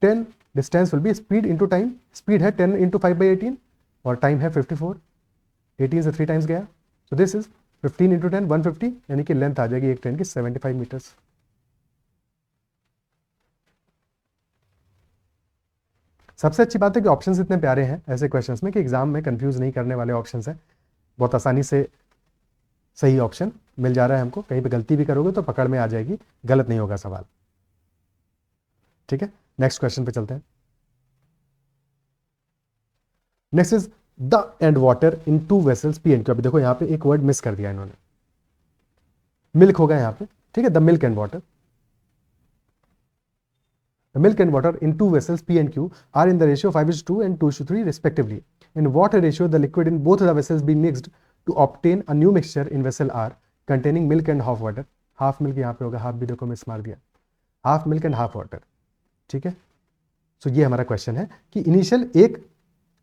10. Distance will be speed into time, speed है 10 इंटू 5/18 और टाइम है 54, 18 से 3 टाइम्स गया, तो दिस इज 15 इंटू 10 150, यानी कि लेंथ आ जाएगी एक ट्रेन की 75 मीटर्स. सबसे अच्छी बात है कि ऑप्शंस इतने प्यारे हैं ऐसे क्वेश्चंस में कि एग्जाम में कंफ्यूज नहीं करने वाले ऑप्शंस हैं. बहुत आसानी से सही ऑप्शन मिल जा रहा है हमको. कहीं पे गलती भी करोगे तो पकड़ में आ जाएगी, गलत नहीं होगा सवाल. ठीक है, नेक्स्ट क्वेश्चन पे चलते हैं. Next is the end water in 2 vessels P and Q. अभी देखो यहाँ पे एक वर्ड मिस कर दिया इन्होंने, मिल्क होगा यहाँ पे. ठीक है, the milk and water. The milk and water in 2 vessels P and Q are in the ratio 5:2 and 2:3 respectively. In what ratio the liquid in both the vessels be mixed to obtain a new mixture in vessel R containing milk and half water. Half milk यहाँ पे होगा, हाफ भी देखो मिस मार दिया, half milk and half water. ठीक है, सो ये हमारा क्वेश्चन है कि इनिशियल एक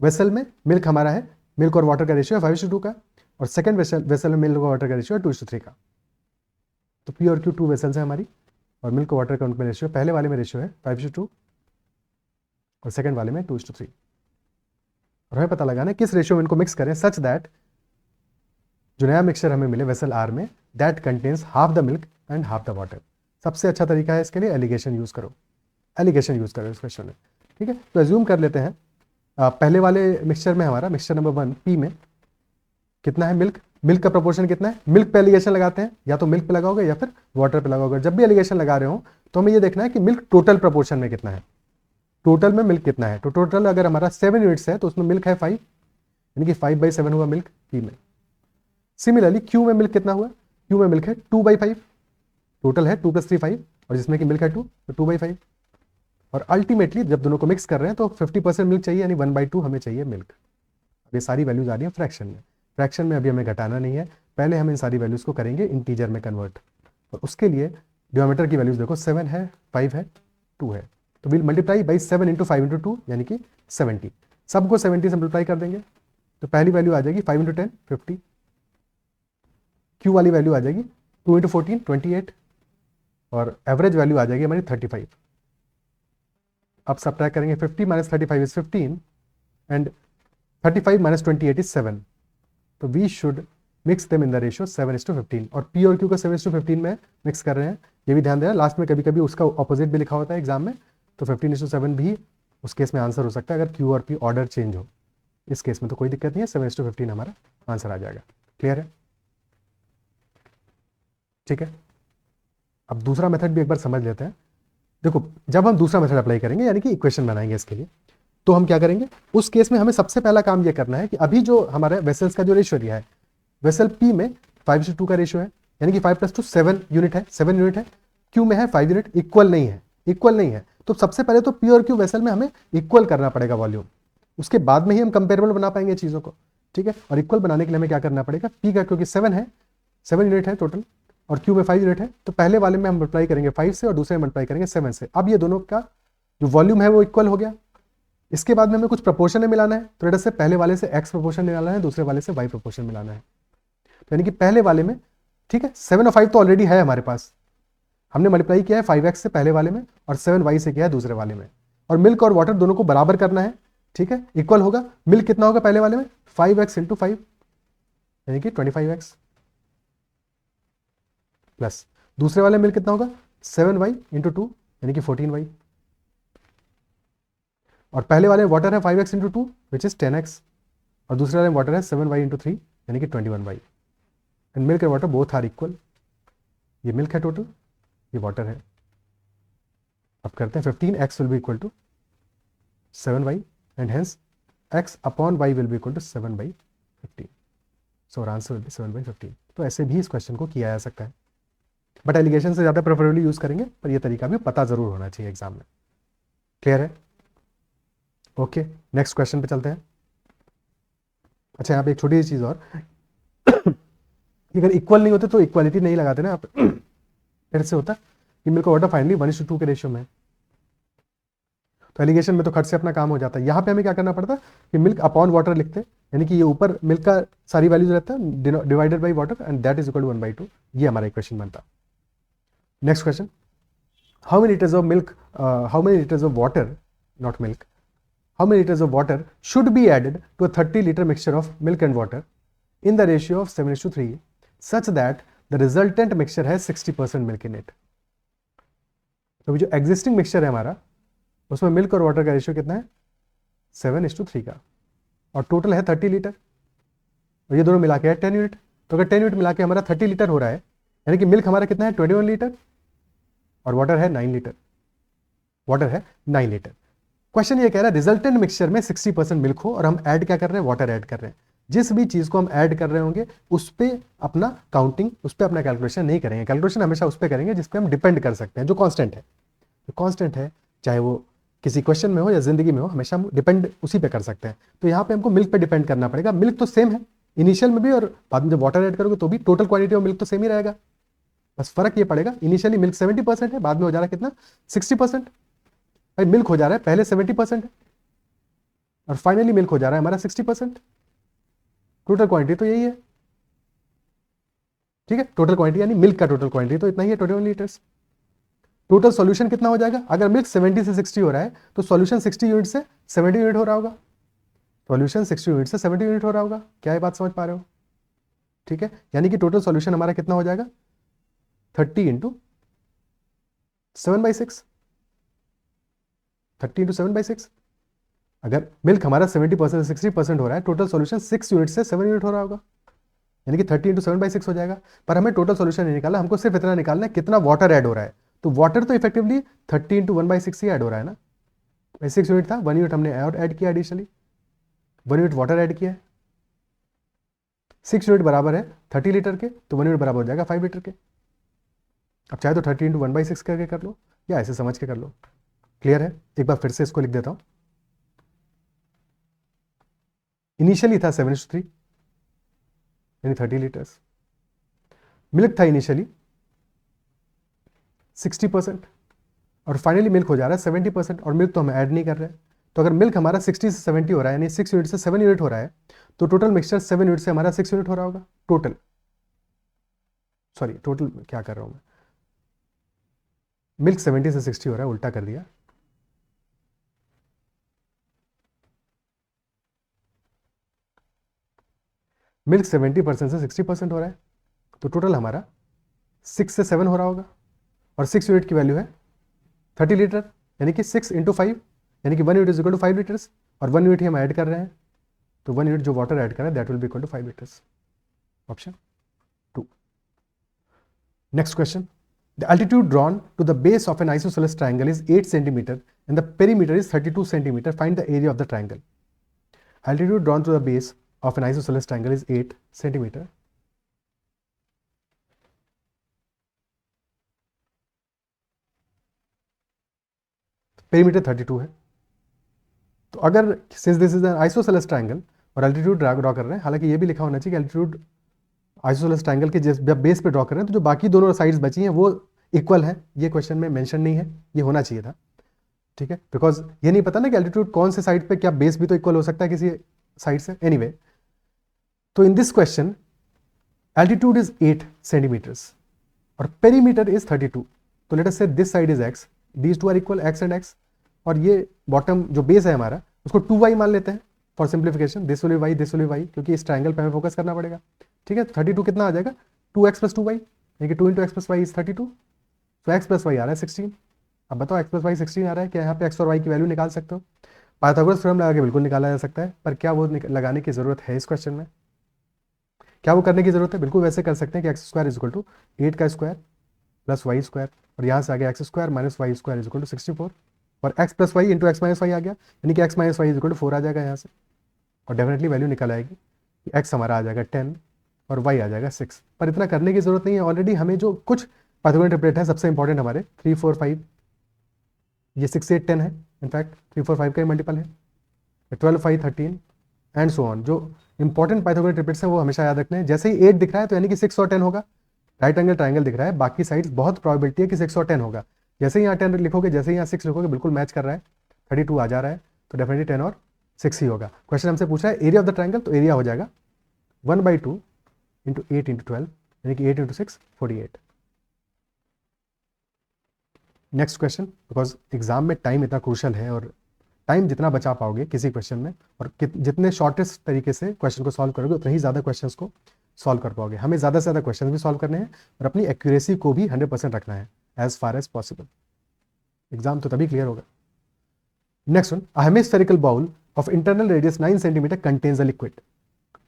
वेसल में मिल्क हमारा है, मिल्क और वाटर का रेशियो है 5:2 का, और सेकेंड वेसल में मिल्क और वाटर का रेशियो है 2:3 का. तो P और Q 2 वेसल्स है हमारी, और मिल्क और वाटर का उनमें रेशियो, पहले वाले में रेशियो है 5:2 और सेकंड वाले में 2:3. और हमें पता लगाना है किस रेशियो में इनको मिक्स करें सच दैट जो नया मिक्सचर हमें मिले वेसल आर में, that contains half the milk and half the water. सबसे अच्छा तरीका है इसके लिए एलिगेशन यूज करो. एलिगेशन यूज कर रहे हैं इस क्वेश्चन में, ठीक है। तो एज्यूम कर लेते हैं पहले वाले मिक्सचर में हमारा मिक्सचर नंबर 1 पी में कितना है मिल्क, मिल्क का प्रोपोर्शन कितना है, मिल्क पे एलिगेशन लगाते हैं, या तो मिल्क पे लगाओगे या फिर वाटर पे लगाओगे। जब भी एलिगेशन लगा रहे हो तो हमें ये देखना है कि मिल्क टोटल प्रोपोर्शन में कितना है, टोटल में मिल्क कितना है। तो टोटल अगर हमारा 7 यूनिट्स है तो उसमें मिल्क है 5, यानी कि 5/7 हुआ मिल्क पी में। सिमिलरली क्यू में मिल्क कितना हुआ, क्यू में मिल्क है 2/5, टोटल है 2 + 3 5, और जिसमें कि मिल्क है 2, तो 2/5। और अल्टीमेटली जब दोनों को मिक्स कर रहे हैं तो 50% मिल्क चाहिए, यानी 1/2 हमें चाहिए मिल्क। ये सारी वैल्यूज आ रही है फ्रैक्शन में, फ्रैक्शन में अभी हमें घटाना नहीं है, पहले हम इन सारी वैल्यूज को करेंगे इंटीजर में कन्वर्ट। और उसके लिए डिनोमिनेटर की वैल्यूज देखो, 7 है, 5 है, 2 है, तो विल मल्टीप्लाई बाई 7 × 5 × 2 यानी कि 70। सबको 70 से मल्टीप्लाई कर देंगे तो पहली वैल्यू आ जाएगी 5 × 10 50, क्यू वाली वैल्यू आ जाएगी 2 × 14 28, और एवरेज वैल्यू आ जाएगी हमारी 35। अब सब्ट्रैक्ट करेंगे, 50 - 35 इज 15 एंड 35 - 28 इज 7। तो we should mix them in the ratio 7:15, और पी और क्यू को 7:15 में मिक्स कर रहे हैं, ये भी ध्यान देना। लास्ट में कभी कभी उसका ऑपोजिट भी लिखा होता है एग्जाम में, तो 15:7 भी उस केस में आंसर हो सकता है अगर क्यू और पी ऑर्डर चेंज हो। इस केस में तो कोई दिक्कत नहीं है, 7:15 हमारा आंसर आ जाएगा। क्लियर है, ठीक है। अब दूसरा मेथड भी एक बार समझ लेते हैं। देखो जब हम दूसरा मेथड अप्लाई करेंगे, यानी कि इक्वेशन बनाएंगे इसके लिए, तो हम क्या करेंगे, उस केस में हमें सबसे पहला काम ये करना है कि अभी जो हमारे वेसल्स का जो रेशियो दिया है, वेसल पी में 5:2 का रेशियो है, यानी कि 5 + 2 7 यूनिट है, 7 यूनिट है। क्यू में है 5 यूनिट, इक्वल नहीं है, इक्वल नहीं है। तो सबसे पहले तो पी और क्यू वेसल में हमें इक्वल करना पड़ेगा वॉल्यूम, उसके बाद में ही हम कंपेरेबल बना पाएंगे चीज़ों को, ठीक है। और इक्वल बनाने के लिए हमें क्या करना पड़ेगा, पी का क्योंकि 7 है, 7 यूनिट है टोटल, और क्यू में 5 यूनिट है, तो पहले वाले में हम मल्टीप्लाई करेंगे 5 से और दूसरे में मल्टीप्लाई करेंगे 7 से। अब ये दोनों का जो वॉल्यूम है वो इक्वल हो गया। इसके बाद में हमें कुछ प्रोपोर्शन में मिलाना है, तो से पहले वाले से x प्रोपोर्शन मिलाना है, दूसरे वाले से y प्रोपोर्शन मिलाना है। तो यानी कि पहले वाले में, ठीक है, 7 और 5 तो ऑलरेडी है हमारे पास, हमने मल्टीप्लाई किया है 5x से पहले वाले में और 7y से किया है दूसरे वाले में। और मिल्क और वाटर दोनों को बराबर करना है, ठीक है, इक्वल होगा। मिल्क कितना होगा पहले वाले में, 5x × 5 यानी कि 25x, प्लस दूसरे वाले मिल्क कितना होगा, 7y × 2 यानी कि 14y, और पहले वाले वाटर है 5x × 2 विच इज 10x, और दूसरे वाले वाटर है 7y × 3 यानी कि 21y। And milk and water both are equal, ये मिल्क है टोटल, ये वाटर है। अब करते हैं 15x will be equal to 7y and hence x upon y will be equal to 7/15। So our answer will be 7/15। तो ऐसे भी इस क्वेश्चन को किया जा सकता है, बट एलिगेशन से ज़्यादा प्रेफरेबली यूज करेंगे, पर यह तरीका भी पता जरूर होना चाहिए एग्जाम में। क्लियर है, ओके। नेक्स्ट क्वेश्चन पे चलते हैं। अच्छा यहाँ पे एक छोटी सी चीज़ और, अगर इक्वल नहीं होते तो इक्वालिटी नहीं लगाते ना आप, फिर से होता कि मिल्क और वाटर फाइनली 1:2 के रेशियो में है, तो एलिगेशन में तो खट से अपना काम हो जाता है। यहाँ पे हमें क्या करना पड़ता है कि मिल्क अपॉन वाटर लिखते हैं, यानी कि ये ऊपर मिल्क का सारी वैल्यूज रहता है divided by water and that is equal to 1/2, ये हमारा इक्वेशन बनता। Next question, how many litres of milk, how many litres of water, not milk, how many liters of water should be added to a 30-liter mixture of milk and water in the ratio of 7:3 such that the resultant mixture has 60% milk in it। तो जो एग्जिस्टिंग मिक्सचर है हमारा, उसमें मिल्क और वाटर का रेशियो कितना है, 7:3 का, और टोटल है 30 लीटर, और ये दोनों मिला के है 10 यूनिट। तो अगर 10 यूनिट मिला के हमारा 30 लीटर हो रहा है, यानी कि मिल्क हमारा कितना है 21 लीटर और वाटर है 9 लीटर, वाटर है 9 लीटर। क्वेश्चन ये कह रहा है रिजल्टेंट मिक्सचर में 60% मिल्क हो और हम ऐड क्या कर रहे हैं, वाटर ऐड कर रहे हैं। जिस भी चीज को हम ऐड कर रहे होंगे उस पर अपना काउंटिंग, उस पर अपना कैलकुलेशन नहीं करेंगे। कैलकुलेशन हमेशा उस पर करेंगे जिस पे हम डिपेंड कर सकते हैं, जो कांस्टेंट है। जो कांस्टेंट है चाहे वो किसी क्वेश्चन में हो या जिंदगी में हो, हमेशा हम डिपेंड उसी पे कर सकते हैं। तो यहाँ पे हमको मिल्क पे डिपेंड करना पड़ेगा। मिल्क तो सेम है इनिशियल में भी, और बाद में जब वाटर ऐड करोगे तो भी टोटल क्वांटिटी ऑफ मिल्क तो सेम ही रहेगा। बस फर्क ये पड़ेगा, इनिशियली मिल्क 70% है, बाद में हो जा रहा है कितना 60%। भाई मिल्क हो जा रहा है पहले 70% है और फाइनली मिल्क हो जा रहा है हमारा 60%। टोटल क्वांटिटी तो यही है, ठीक है। टोटल क्वांटिटी यानी मिल्क का टोटल क्वांटिटी तो इतना ही है, 21 लीटर्स। टोटल सॉल्यूशन कितना हो जाएगा, अगर मिल्क 70 से 60 हो रहा है तो सॉल्यूशन 60 यूनिट से 70 यूनिट हो रहा होगा, सॉल्यूशन 60 यूनिट से 70 यूनिट हो रहा होगा। क्या ये बात समझ पा रहे हो, ठीक है। यानी कि टोटल सॉल्यूशन हमारा कितना हो जाएगा 30 × 7/6, 30 इंटू 7/6। अगर मिल्क हमारा 70% से 60% हो रहा है, टोटल सॉल्यूशन 6 यूनिट से 7 यूनिट हो रहा होगा, यानी कि 30 इंटू 7/6 हो जाएगा। पर हमें टोटल सॉल्यूशन नहीं निकालना, हमको सिर्फ इतना निकालना है कितना वाटर ऐड हो रहा है। तो वाटर तो इफेक्टिवली 30 इंटू 1/6 ही ऐड हो रहा है ना। 6 यूनिट था, 1 यूनिट हमने और ऐड किया एडिशनली, 1 यूनिट वाटर ऐड किया है। 6 यूनिट बराबर है 30 लीटर के, तो 1 यूनिट बराबर हो जाएगा 5 लीटर के। अब चाहे तो 30 इंटू 1/6 करके कर लो या ऐसे समझ के कर लो। क्लियर है? एक बार फिर से इसको लिख देता हूं। इनिशियली था 7:3 यानी 30 लीटर्स। मिल्क था इनिशियली 60% और फाइनली मिल्क हो जा रहा है 70%, और मिल्क तो हम ऐड नहीं कर रहे हैं। तो अगर मिल्क हमारा 60 से 70 हो रहा है, यानी 6 यूनिट से 7 यूनिट हो रहा है, तो टोटल मिक्सचर 7 यूनिट से हमारा 6 यूनिट हो रहा होगा टोटल। सॉरी, टोटल क्या कर रहा हूं मैं, मिल्क 70 से 60 हो रहा है, उल्टा कर दिया। मिल्क 70% से 60% हो रहा है, तो टोटल हमारा 6 से 7 हो रहा होगा, और 6 यूनिट की वैल्यू है 30 लीटर, यानी कि 6 इंटू 5, यानी कि 1 unit is equal to 5 litres, और 1 यूनिट ही हम ऐड कर रहे हैं, तो 1 यूनिट जो वाटर ऐड कर रहे हैं that will be equal to 5 litres. Option 2। Next question, the altitude drawn to the base of an isosceles triangle is 8 centimeter and the perimeter is 32 centimeter. Find the area of the triangle. Altitude drawn to the base of an isosceles triangle is 8 centimeter. Perimeter 32 है। तो अगर since this is an isosceles triangle और एल्टीट्यूड ड्रा कर रहे हैं, हालांकि ये भी लिखा होना चाहिए कि एल्टीट्यूड आइसोसेलेस ट्राइंगल के जब बेस पे ड्रॉ कर रहे हैं तो जो बाकी दोनों साइड्स बची हैं वो इक्वल है। ये क्वेश्चन में मेंशन नहीं है, ये होना चाहिए था, ठीक है, बिकॉज ये नहीं पता ना कि एल्टीट्यूड कौन से साइड पे, क्या बेस भी तो इक्वल हो सकता है किसी साइड से। एनीवे, तो in this question altitude is 8 centimetres और पेरीमीटर इज 32। तो let us say this side is x, these two are equal x and x, और ये बॉटम जो बेस है हमारा उसको 2y मान लेते हैं for simplification. This will B y, this will B y, क्योंकि इस ट्राइंगल पे हमें फोकस करना पड़ेगा, ठीक है। 32 कितना आ जाएगा, 2x प्लस 2y, यानी कि 2 into x plus y is 32। तो x प्लस वाई आ रहा है 16। अब बताओ x प्लस वाई 16 आ रहा है, क्या यहाँ पे x और y की वैल्यू निकाल सकते हो? पाइथागोरस थ्योरम लगा के बिल्कुल निकाला जा सकता है, पर क्या वो लगाने की जरूरत है इस क्वेश्चन में? क्या वो करने की जरूरत है? बिल्कुल वैसे कर सकते हैं कि x square is equal to 8 का स्क्वायर प्लस वाई स्क्वायर, और यहाँ से आ गया x square minus y square is equal to 64, और x plus y into x minus y आ गया, यानी कि x minus y is equal to 4 आ जाएगा यहाँ से, और डेफिनेटली वैल्यू निकल आएगी कि एक्स हमारा आ जाएगा 10 और वाई आ जाएगा 6। पर इतना करने की जरूरत नहीं है, ऑलरेडी हमें जो कुछ पाइथागोरस ट्रिपलेट है सबसे इंपॉर्टेंट हमारे 3 4 5, ये 6 8 10 है, इनफैक्ट 3 4 5 का ही मल्टीपल है, 12 5 13 एंड सो ऑन। जो इंपॉर्टेंट पाइथागोरस ट्रिपलेट्स हैं वो हमेशा याद रखने हैं। जैसे ही 8 दिख रहा है तो यानी कि 6 और 10 होगा। राइट एंगल ट्राइंगल दिख रहा है, बाकी साइड्स बहुत प्रोबेबिलिटी है कि 6 और 10 होगा। जैसे ही यहाँ 10 लिखोगे, जैसे ही यहाँ 6 लिखोगे, बिल्कुल मैच कर रहा है, 32 आ जा रहा है, तो डेफिनेटली 10 और 6 ही होगा। क्वेश्चन हमसे पूछा है एरिया ऑफ द ट्राइंगल, तो एरिया हो जाएगा 1/2 इंटू 8 इंटू 12, यानी कि 8 into 6 48। Next question, because exam में टाइम इतना क्रूशल है, और टाइम जितना बचा पाओगे किसी क्वेश्चन में और जितने शॉर्टेस्ट तरीके से क्वेश्चन को सॉल्व करोगे उतने ही ज़्यादा क्वेश्चंस को सॉल्व कर पाओगे। हमें ज़्यादा से ज़्यादा क्वेश्चन भी सॉल्व करने हैं और अपनी एक्यूरेसी को भी 100% रखना है as far as possible. Exam तो तभी क्लियर होगा। Next one, a hemispherical bowl of internal radius 9 centimetre contains a liquid.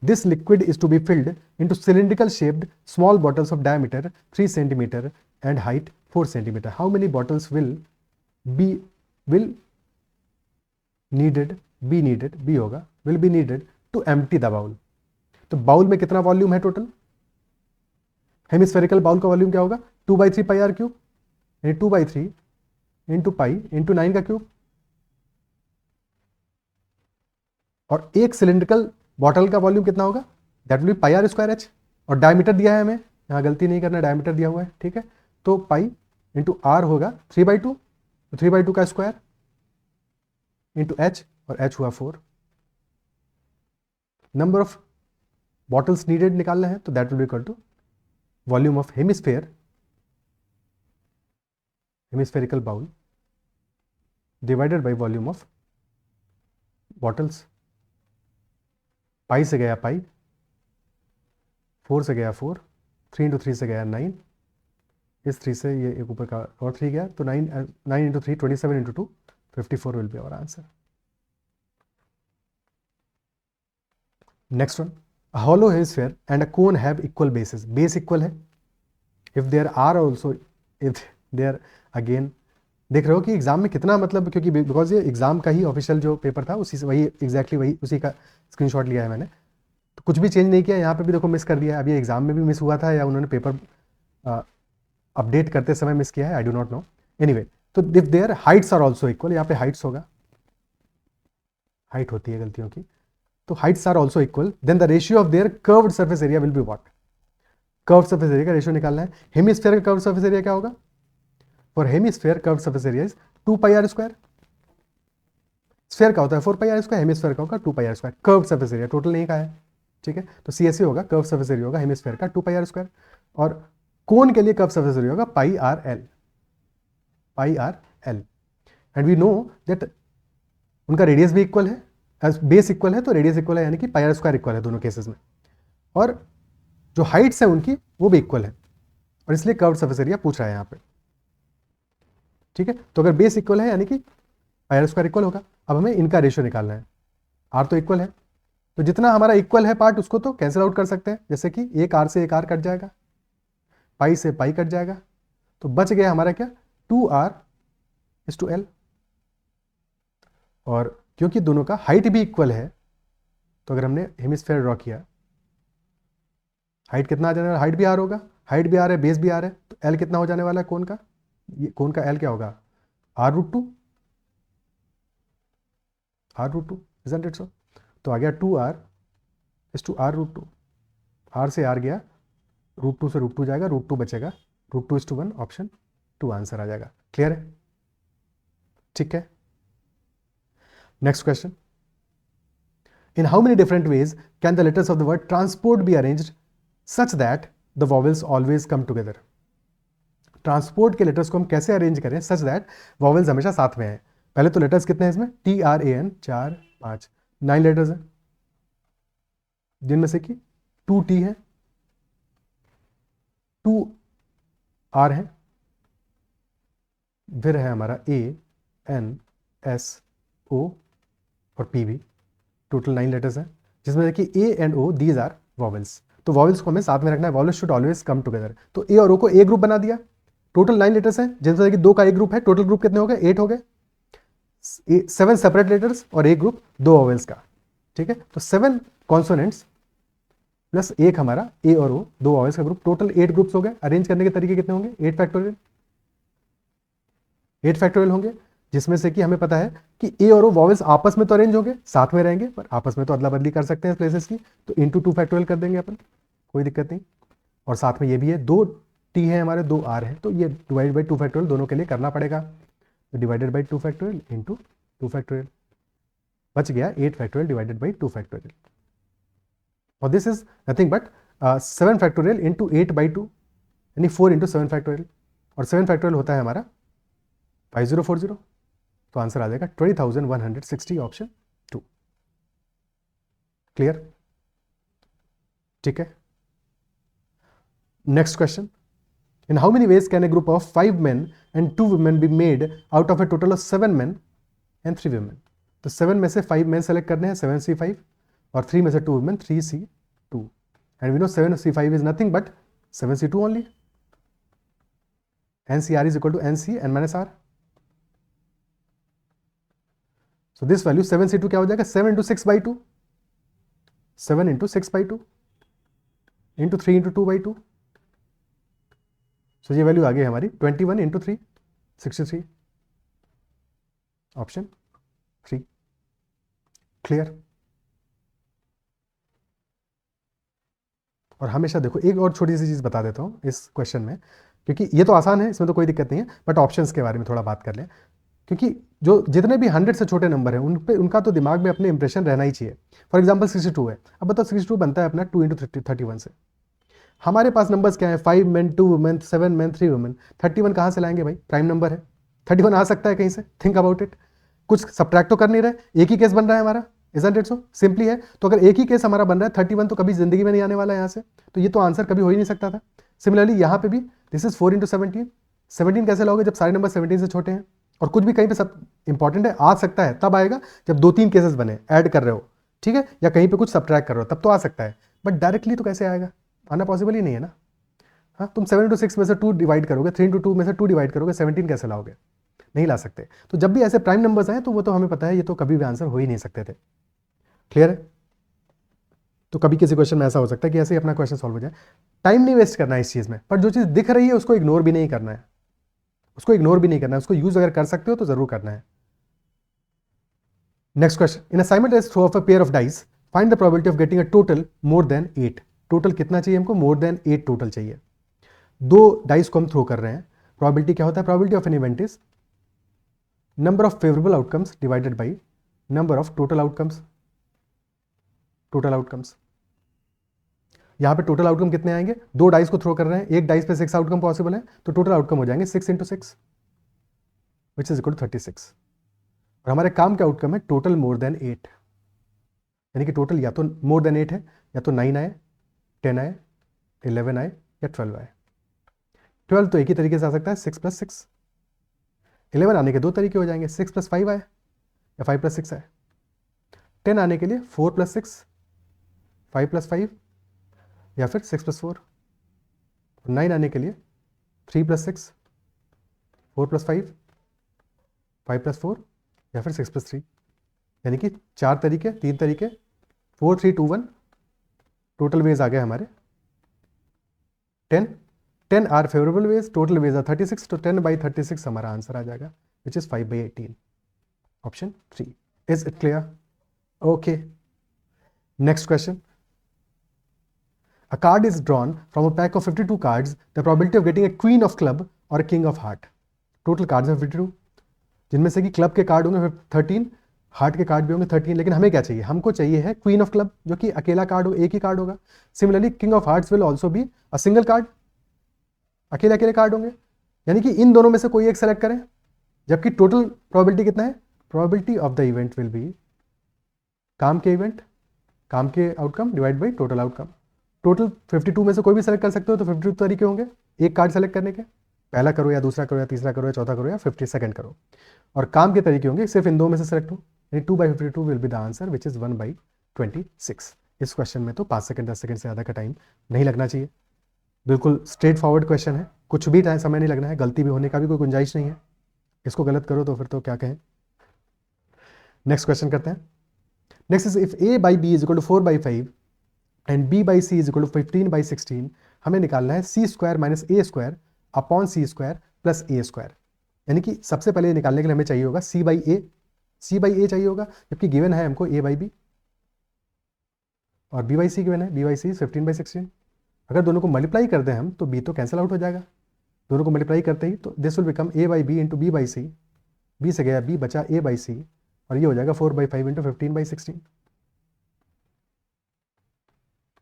This liquid is to be filled into cylindrical shaped small bottles of diameter 3 centimeter and height 4 centimeter. How many bottles will be needed to empty the bowl? तो बाउल में कितना वॉल्यूम है टोटल? हेमिस्फेरिकल बाउल का वॉल्यूम क्या होगा? 2/3 पाई आर क्यूब, यानी 2/3 इंटू पाई इंटू 9 का क्यूब, और एक सिलिंड्रिकल बॉटल का वॉल्यूम कितना होगा? That will be pi r square h, और डायमीटर दिया है हमें, यहाँ गलती नहीं करना, डायमीटर दिया हुआ है, ठीक है। तो पाई इंटू आर होगा 3/2, तो 3/2 का स्क्वायर इंटू एच, और एच हुआ 4। नंबर ऑफ बॉटल्स नीडेड निकालना है, तो that will be equal to volume of hemispherical bowl divided by volume of bottles. Pi से गया पाई, 4 से गया 4, 3 इंटू 3 से गया 9, इस 3 से ये एक ऊपर का और 3 गया, तो 9 into 3 27 into 2 54 will be our answer. Next one, a hollow hemisphere and a cone have equal bases. Base equal है. If there are also, if there again, देख रहे हो कि एग्जाम में कितना मतलब, क्योंकि बिकॉज ये एग्जाम का ही ऑफिशियल जो पेपर था उसी से वही एग्जैक्टली वही उसी का स्क्रीनशॉट लिया है मैंने, तो कुछ भी चेंज नहीं किया. यहाँ पे भी देखो मिस कर दिया है. अभी एग्जाम में भी मिस हुआ था या उन्होंने पेपर अपडेट करते समय मिस किया है, I do not know. Anyway, तो if their heights are also equal, यहाँ पे हाइट्स होगा, हाइट होती है गलतियों की, तो heights are also equal, then the ratio of their curved surface area will be what. Curved surface area का रेशियो निकालना है. हेमिस्फीयर का कर्व्ड सर्फेस एरिया क्या होगा? For hemisphere curved surface area is 2 pi r square. Sphere का होता है 4 पाई आर स्क्वायर, हेमिस्फीयर का होगा 2 pi r square. Curved surface area total नहीं का है, ठीक है, तो CSE होगा, कर्व्ड सर्फेस एरिया होगा हेमिस्फीयर का 2 पाई आर स्क्वायर, और कोन के लिए कर्व्ड सर्फेस एरिया होगा pi r l. And we know that उनका रेडियस भी इक्वल है, बेस इक्वल है, तो रेडियस इक्वल है, यानी कि पाई आर स्क्वायर इक्वल है दोनों केसेस में, और जो हाइट्स है उनकी वो भी इक्वल है, और इसलिए कर्व्ड सर्फेस एरिया पूछ रहा है यहाँ पे, ठीक है. तो अगर बेस इक्वल है यानी कि पाई आर स्क्वायर इक्वल होगा. अब हमें इनका रेशियो निकालना है. आर तो इक्वल है, तो जितना हमारा इक्वल है पार्ट उसको तो कैंसिल आउट कर सकते हैं, जैसे कि एक आर से एक आर कट जाएगा, पाई से पाई कट जाएगा, तो बच गया हमारा क्या, 2r/l. और क्योंकि दोनों का हाइट भी इक्वल है, तो अगर हमने हेमिस्फीयर ड्रॉ किया, हाइट कितना आ जाने वाला, हाइट भी आर होगा, हाइट भी आर है, बेस भी आर है, तो एल कितना हो जाने वाला है कोन का, ये कोन का एल क्या होगा, r√2, isn't it so? तो आ गया 2r/r√2. r से r गया, √2 से √2 जाएगा, √2 बचेगा, √2:1, ऑप्शन 2 आंसर आ जाएगा. क्लियर है? ठीक है. Next question, in how many different ways can the letters of the word transport be arranged such that the vowels always come together. Transport के लेटर्स को हम कैसे अरेंज करें सच दैट वॉवेल्स हमेशा साथ में हैं. पहले तो लेटर्स कितने हैं इसमें, TRAN 4 5 9 लेटर्स हैं, जिनमें से कि 2T है, 2R है, फिर है हमारा A N S O और P भी, टोटल 9 लेटर्स हैं, जिसमें कि A and O these are vowels. तो वॉवेल्स को हमें साथ में रखना है, vowels should always come together. तो A और O को A ग्रुप बना दिया, टोटल 9 लेटर्स हैं, जिनमें कि 2 का A ग्रुप है, टोटल ग्रुप कितने हो गए, 8 हो गए. 7 सेपरेट लेटर्स और A ग्रुप 2 वॉवेल्स का, ठीक है. तो 7 कॉन्सोनेंट्स प्लस एक हमारा A और O 2 वॉवेल्स का ग्रुप, टोटल 8 ग्रुप्स हो गए. अरेंज करने के तरीके कितने होंगे, 8 फैक्टोरियल होंगे, जिसमें से कि हमें पता है कि A और O वॉवेल्स आपस में तो अरेंज होंगे, साथ में रहेंगे, पर आपस में तो अदला बदली कर सकते हैं प्लेसेस की, तो इंटू 2 फैक्टोरियल कर देंगे अपन, कोई दिक्कत नहीं. और साथ में ये भी है, 2 T है हमारे, 2 R है, तो ये डिवाइड बाई 2 फैक्टोरियल दोनों के लिए करना पड़ेगा. तो divided by 2 factorial into 2 factorial, बच गया 8 फैक्टोरियल डिवाइडेड बाई 2 फैक्टोरियल. और this is nothing but 7 factorial into 8/2, यानी 4 इंटू 7 फैक्टोरियल, और 7 फैक्टोरियल होता है हमारा 5040. तो आंसर आ जाएगा 20,160, ऑप्शन 2. क्लियर? ठीक है. Next question, in how many ways can a group of 5 men and 2 women be made out of A total of 7 men and 3 women. तो 7 में से 5 men सेलेक्ट करने हैं, 7C5, और 3 में से 2 women, 3C2. And we know 7C5 is nothing but 7C2 only. NCR is equal to NC n minus R. So this value 7C2 क्या हो जाएगा, 7 into 6/2, 7 into 6/2 into 3 into 2/2. So ये वैल्यू आ गई हमारी 21 into 3, 63, ऑप्शन 3. क्लियर? और हमेशा देखो एक और छोटी सी चीज बता देता हूँ इस क्वेश्चन में, क्योंकि ये तो आसान है, इसमें तो कोई दिक्कत नहीं है, बट ऑप्शंस के बारे में थोड़ा बात कर लें, क्योंकि जो जितने भी 100 से छोटे नंबर हैं उन पे उनका तो दिमाग में अपने इंप्रेशन रहना ही चाहिए. फॉर एग्जांपल 62 है, अब बताओ 62 बनता है अपना 2 into 31 से. हमारे पास नंबर्स क्या है, 5 men 2 women 7 men 3 women. 31 कहाँ से लाएंगे भाई, प्राइम नंबर है, 31 आ सकता है कहीं से, थिंक अबाउट इट. कुछ सब्ट्रैक्ट तो कर नहीं रहे, एक ही केस बन रहा है हमारा, isn't it so? सिंपली है. तो अगर एक ही केस हमारा बन रहा है 31, तो कभी जिंदगी में नहीं आने वाला है यहाँ से, तो ये तो आंसर कभी हो ही नहीं सकता था. सिमिलरली यहाँ पे भी दिस इज 4 into 17. 17 कैसे लाओगे जब सारे नंबर 17 से छोटे हैं, और कुछ भी कहीं पे सब इंपॉर्टेंट है, आ सकता है तब आएगा जब 2-3 केसेस बने, ऐड कर रहे हो, ठीक है, या कहीं पे कुछ सब्ट्रैक्ट कर रहे हो, तब तो आ सकता है, बट डायरेक्टली तो कैसे आएगा, आना पॉसिबल ही नहीं है ना। हाँ, तुम 7 into 6 में से 2 डिवाइड करोगे, 3 into 2 में से 2 डिवाइड करोगे, 17 कैसे लाओगे, नहीं ला सकते। तो जब भी ऐसे प्राइम नंबर्स आए तो वो तो हमें पता है ये तो कभी भी आंसर हो ही नहीं सकते थे। क्लियर है? तो कभी किसी क्वेश्चन में ऐसा हो सकता है कि ऐसे ही अपना क्वेश्चन सॉल्व हो जाए। टाइम नहीं वेस्ट करना है इस चीज़ में, पर जो चीज़ दिख रही है उसको इग्नोर भी नहीं करना है, उसको इग्नोर भी नहीं करना है, उसको यूज अगर कर सकते हो तो जरूर करना है। Next question, in a simultaneous throw of a pair of dice find the probability of getting a total more than 8। Total कितना चाहिए हमको, मोर देन 8 टोटल चाहिए। 2 डाइस को हम थ्रो कर रहे हैं, प्रोबेबिलिटी क्या होता है, probability of an event is number of favourable outcomes divided by number of total outcomes. Total outcomes, यहाँ पे टोटल आउटकम कितने आएंगे, 2 डाइस को थ्रो कर रहे हैं, एक डाइस पे 6 आउटकम पॉसिबल है, तो टोटल आउटकम हो जाएंगे 6 into 6 which is equal to 36। और हमारे काम का आउटकम है टोटल मोर देन 8, यानी कि टोटल या तो मोर देन 8 है, या तो 9 आए, 10 आए, 11 आए, या 12 आए। 12 तो एक ही तरीके से आ सकता है, 6 + 6। 11 आने के 2 तरीके हो जाएंगे, 6 + 5 आए या 5 + 6 आए। 10 आने के लिए 4 + 6, 5 + 5, या फिर 6 + 4। 9 आने के लिए 3 + 6, 4 + 5, 5 + 4, या फिर 6 + 3। यानी कि 4 तरीके, 3 तरीके, 4 3 2 1। टोटल वेज आ गए हमारे 10। 10 are favourable ways, total ways are 36, तो 10/36 हमारा आंसर आ जाएगा which is 5/18, option 3। Is it clear? Okay, next question. A card is drawn from a pack of 52 cards. The probability of getting a queen of club or a king of heart. Total cards are 52, जिनमें से कि क्लब के कार्ड होंगे 13, हार्ट के कार्ड भी होंगे 13, लेकिन हमें क्या चाहिए, हमको चाहिए है क्वीन ऑफ क्लब, जो कि अकेला कार्ड हो, एक ही कार्ड होगा। Similarly king of hearts will also be a single card, अकेले अकेले कार्ड होंगे, यानी कि इन दोनों में से कोई एक सेलेक्ट करें। जबकि टोटल प्रोबेबिलिटी कितना है, probability of the event will be काम के इवेंट, काम के outcome divide by total outcome. Total 52 में से कोई भी सेलेक्ट कर सकते हो, तो 52 तरीके होंगे एक कार्ड सेलेक्ट करने के, पहला करो या दूसरा करो या तीसरा करो या चौथा करो या 52nd करो। और काम के तरीके होंगे सिर्फ इन दो में से सेलेक्ट हो, यानी 2/52 will be the answer which is 1/26। इस क्वेश्चन में तो 5 सेकंड 10 सेकंड से ज़्यादा का टाइम नहीं लगना चाहिए, बिल्कुल स्ट्रेट फॉरवर्ड क्वेश्चन है, कुछ भी टाइम समय नहीं लगना है, गलती भी होने का भी कोई गुंजाइश नहीं है। इसको गलत करो तो फिर तो क्या कहें। नेक्स्ट क्वेश्चन करते हैं। Next is if a/b is equal to 4/5 and b/c is equal to 15/16, हमें निकालना है c² - a² upon c² plus a²। यानी कि सबसे पहले निकालने के लिए हमें चाहिए होगा c/a, c/a चाहिए होगा, जबकि गिवन है हमको a/b और b/c गिवन है, b/c 15/16। अगर दोनों को मल्टीप्लाई कर दें हम तो b तो कैंसिल आउट हो जाएगा, दोनों को मल्टीप्लाई करते ही, तो this will become a/b into b/c, b से गया b बचा a/c, और ये हो जाएगा 4/5 इंटू 15/16,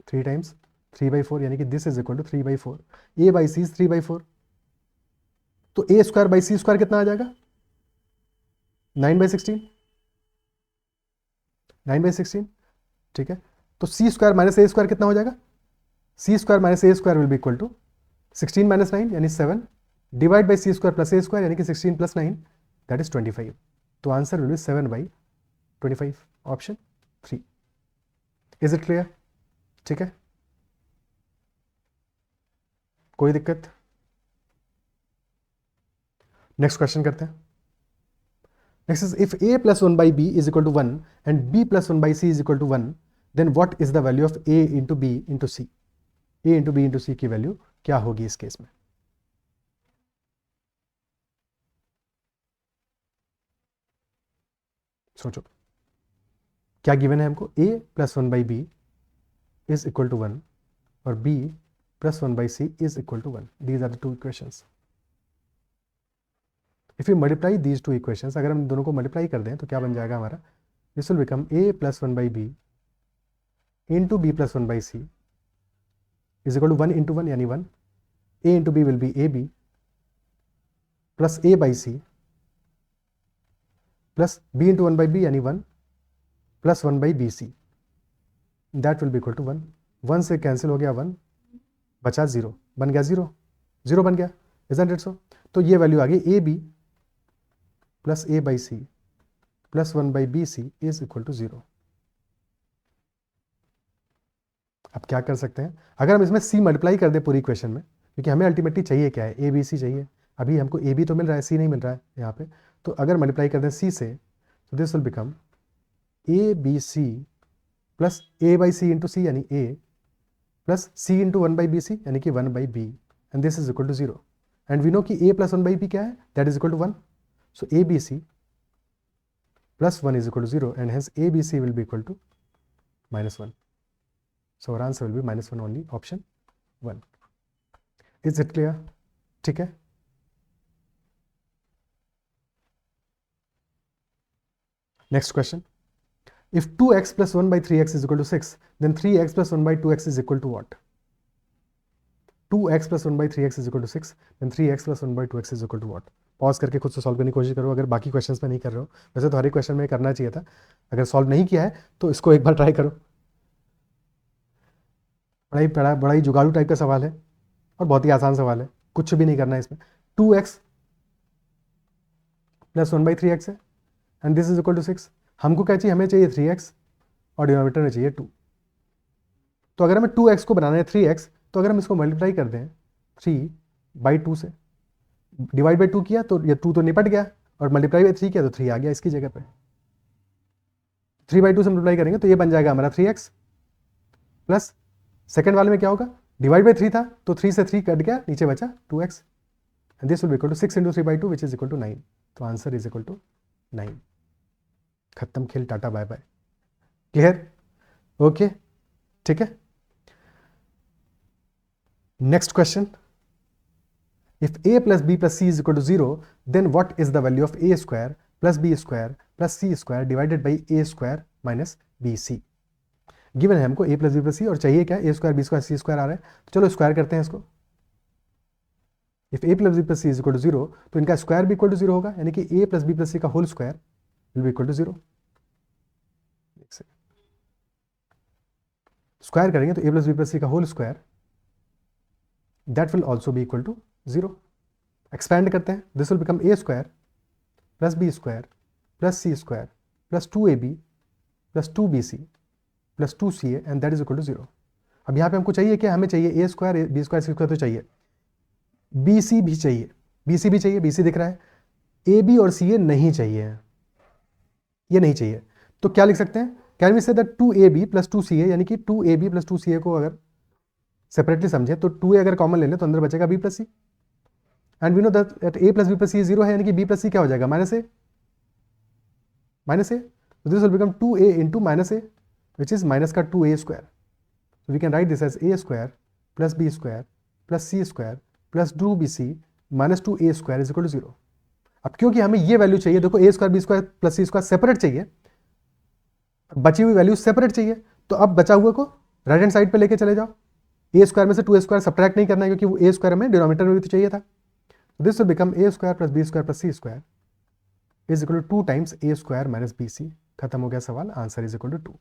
3 टाइम्स 3/4, यानी कि this is equal to 3/4। a/c is 3/4, तो a²/c² कितना आ जाएगा, 9/16, 9/16, ठीक है। तो c² - a² कितना हो जाएगा, c² - a² will be equal to 16 - 9 यानी 7 divide by c² plus a² यानी कि 16 + 9 दैट इज 25। तो answer will be 7/25, option 3। Is it clear? ठीक है, कोई दिक्कत? नेक्स्ट क्वेश्चन करते हैं। Next is if a + 1/b is equal to 1 and b + 1/c is equal to 1, then what is the value of a into b into c। a into b into c की वैल्यू क्या होगी इस केस में? सोचो, क्या गिवन है हमको, a + 1/b is equal to 1 और b + 1/c is equal to 1। These are the 2 equations. If you multiply these 2 equations, अगर हम दोनों को मल्टीप्लाई कर दें तो क्या बन जाएगा हमारा, this will become a + 1/b into b + 1/c is equal to 1 into 1 यानी 1, a into b will be ab plus a/c plus b into 1/b यानी 1 plus 1/bc, that will be equal to 1। 1 से कैंसिल हो गया 1, बचा 0, बन गया 0, 0 बन गया, इजंट इट सो। तो ये वैल्यू आ गई ab plus a by c plus 1 by b c is equal to 0। अब क्या कर सकते हैं, अगर हम इसमें सी मल्टीप्लाई कर दें पूरी इक्वेशन में, क्योंकि हमें अल्टीमेटली चाहिए क्या है, ए बी सी चाहिए। अभी हमको ए बी तो मिल रहा है, सी नहीं मिल रहा है यहाँ पे। तो अगर मल्टीप्लाई कर दें सी से, तो this will become a b c plus a by c into c यानी a plus c into 1 by b c यानी कि 1 by b, and this is equal to 0। And we know कि ए प्लस 1 बाई बी क्या है, that is equal to 1। So a b c plus 1 is equal to 0, and hence ABC will be equal to -1. So our answer will be -1 only, option 1. Is it clear? ठीक है। Next question. If 2x plus 1 by 3x is equal to 6, then 3x plus 1 by 2x is equal to what? 2x plus 1 by 3x is equal to 6, then 3x plus 1 by 2x is equal to what? Pause करके खुद से सॉल्व करने की कोशिश करो, अगर बाकी क्वेश्चंस में नहीं कर रहे हो। वैसे तो हर एक क्वेश्चन में करना चाहिए था, अगर सॉल्व नहीं किया है तो इसको एक बार ट्राई करो। बड़ा ही जुगाड़ू टाइप का सवाल है और बहुत ही आसान सवाल है, कुछ भी नहीं करना है इसमें। 2x प्लस 1 बाई 3x है and this is equal to 6। हमको क्या चाहिए, हमें चाहिए 3x और डिनोमिनेटर में चाहिए 2। तो अगर हमें 2x को बनाना है 3x, तो अगर हम इसको मल्टीप्लाई कर दें 3 बाई 2 से, डिवाइड बाई 2 किया तो ये 2 तो निपट गया, और मल्टीप्लाई बाई 3 किया तो 3 आ गया इसकी जगह पे। 3 बाई 2 से मल्टीप्लाई करेंगे तो ये बन जाएगा हमारा 3x प्लस सेकेंड वाले में क्या होगा, डिवाइड बाई 3 था तो 3 से 3 कट गया, नीचे बचा 2x, and this will be equal to 6 into 3 by 2 which is equal to 9। तो आंसर इज इक्वल टू 9। खत्म खेल, टाटा बाय बाय। क्लियर? ओके, ठीक है। Next question, if a plus b plus c is equal to 0, then what is the value of a square plus b square plus c square divided by a square minus bc? Given है हमको a plus b plus c और चाहिए क्या, a square b square c square आ रहा है, तो चलो स्क्वायर करते हैं इसको। if a plus b plus c is equal to 0, तो इनका स्क्वायर भी इक्वल टू 0 होगा, यानी कि a plus b plus c का whole square will be equal to 0। Square करेंगे तो a plus b plus c का whole square that will also be equal to 0। Expand करते हैं, this will become a square plus b square plus c square plus 2ab plus 2bc plus 2ca and that is equal to 0। अब यहाँ पे हमको चाहिए क्या, हमें चाहिए a square b square c square तो चाहिए, bc भी चाहिए, bc भी चाहिए, bc दिख रहा है, ab और ca नहीं चाहिए, ये नहीं चाहिए। तो क्या लिख सकते हैं, can we say that 2ab plus 2ca, यानी कि 2ab प्लस 2ca को अगर सेपरेटली समझे तो 2a अगर कॉमन ले लें तो अंदर बचेगा b plus c, and we know that a plus b plus c 0 है, यानी कि b प्लस c क्या हो जाएगा, minus a। This will become 2a into minus a which is minus का 2a square. So we can write this as a square plus b square plus c square plus 2bc minus 2a square is equal to 0। अब क्योंकि हमें ये वैल्यू चाहिए, देखो a square b square plus c square separate चाहिए, बची हुई वैल्यू सेपरेट चाहिए, तो अब बचा हुए को राइट हैंड साइड पे लेके चले जाओ। a स्क्वायर में से 2a स्क्वायर सब्ट्रैक्ट नहीं करना है, क्योंकि वो a स्क्वायर हमें डिनोमिनेटर में भी तो चाहिए था। This will become a square plus b square plus c square is equal to 2 times a square minus bc। खत्म हो गया सवाल, answer is equal to 2।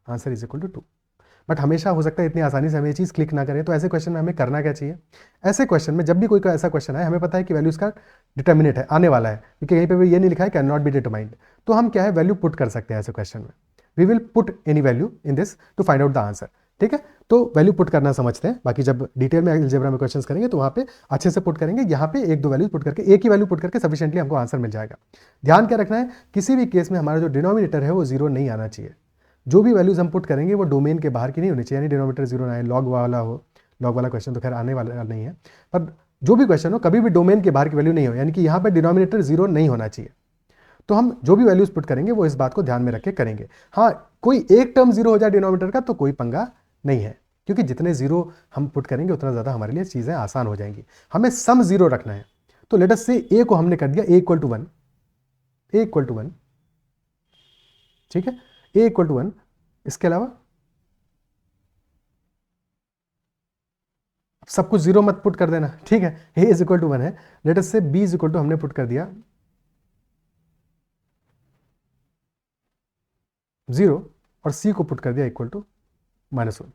Answer is equal to 2। But हमेशा हो सकता है इतनी आसानी से हमें ये चीज़ क्लिक ना करें, तो ऐसे क्वेश्चन में हमें करना क्या चाहिए, ऐसे क्वेश्चन में जब भी कोई ऐसा क्वेश्चन है, हमें पता है कि वैल्यू इसका डिटर्मिनेट है, आने वाला है, क्योंकि कहीं पे भी ये नहीं लिखा है कैन नॉट बी डिटरमाइंड, तो हम क्या है वैल्यू पुट कर सकते हैं ऐसे क्वेश्चन में। We will put any value in this to find out the answer. ठीक है, तो वैल्यू पुट करना समझते हैं, बाकी जब डिटेल में अलजेब्रा में क्वेश्चंस करेंगे तो वहाँ पे अच्छे से पुट करेंगे। यहाँ पे एक दो वैल्यू पुट करके, एक ही वैल्यू पुट करके सफिशिएंटली हमको आंसर मिल जाएगा। ध्यान क्या रखना है, किसी भी केस में हमारा जो डिनोमिनेटर है वो 0 नहीं आना चाहिए। जो भी वैल्यूज हम पुट करेंगे वो डोमेन के बाहर की नहीं होनी चाहिए, यानी डिनोमिनेटर 0 ना आए, लॉग वाला हो। लॉग वाला क्वेश्चन तो खैर आने वाला नहीं है, पर जो भी क्वेश्चन हो कभी भी डोमेन के बाहर की वैल्यू नहीं हो, यानी कि यहाँ पे डिनोमिनेटर 0 नहीं होना चाहिए। तो हम जो भी वैल्यूज पुट करेंगे वो इस बात को ध्यान में रख के करेंगे। हाँ, कोई एक टर्म 0 हो जाए डिनोमिनेटर का तो कोई पंगा नहीं है, क्योंकि जितने 0 हम पुट करेंगे उतना ज़्यादा हमारे लिए चीज़ें आसान हो जाएंगी। हमें सम 0 रखना है, तो लेट अस से a को हमने कर दिया a equal to 1, a equal to 1, ठीक है, a इक्वल टू 1। इसके अलावा सब कुछ 0 मत पुट कर देना, ठीक है। a इज इक्वल टू 1 है, लेट अस से b इज इक्वल टू हमने पुट कर दिया 0 और c को पुट कर दिया इक्वल टू -1,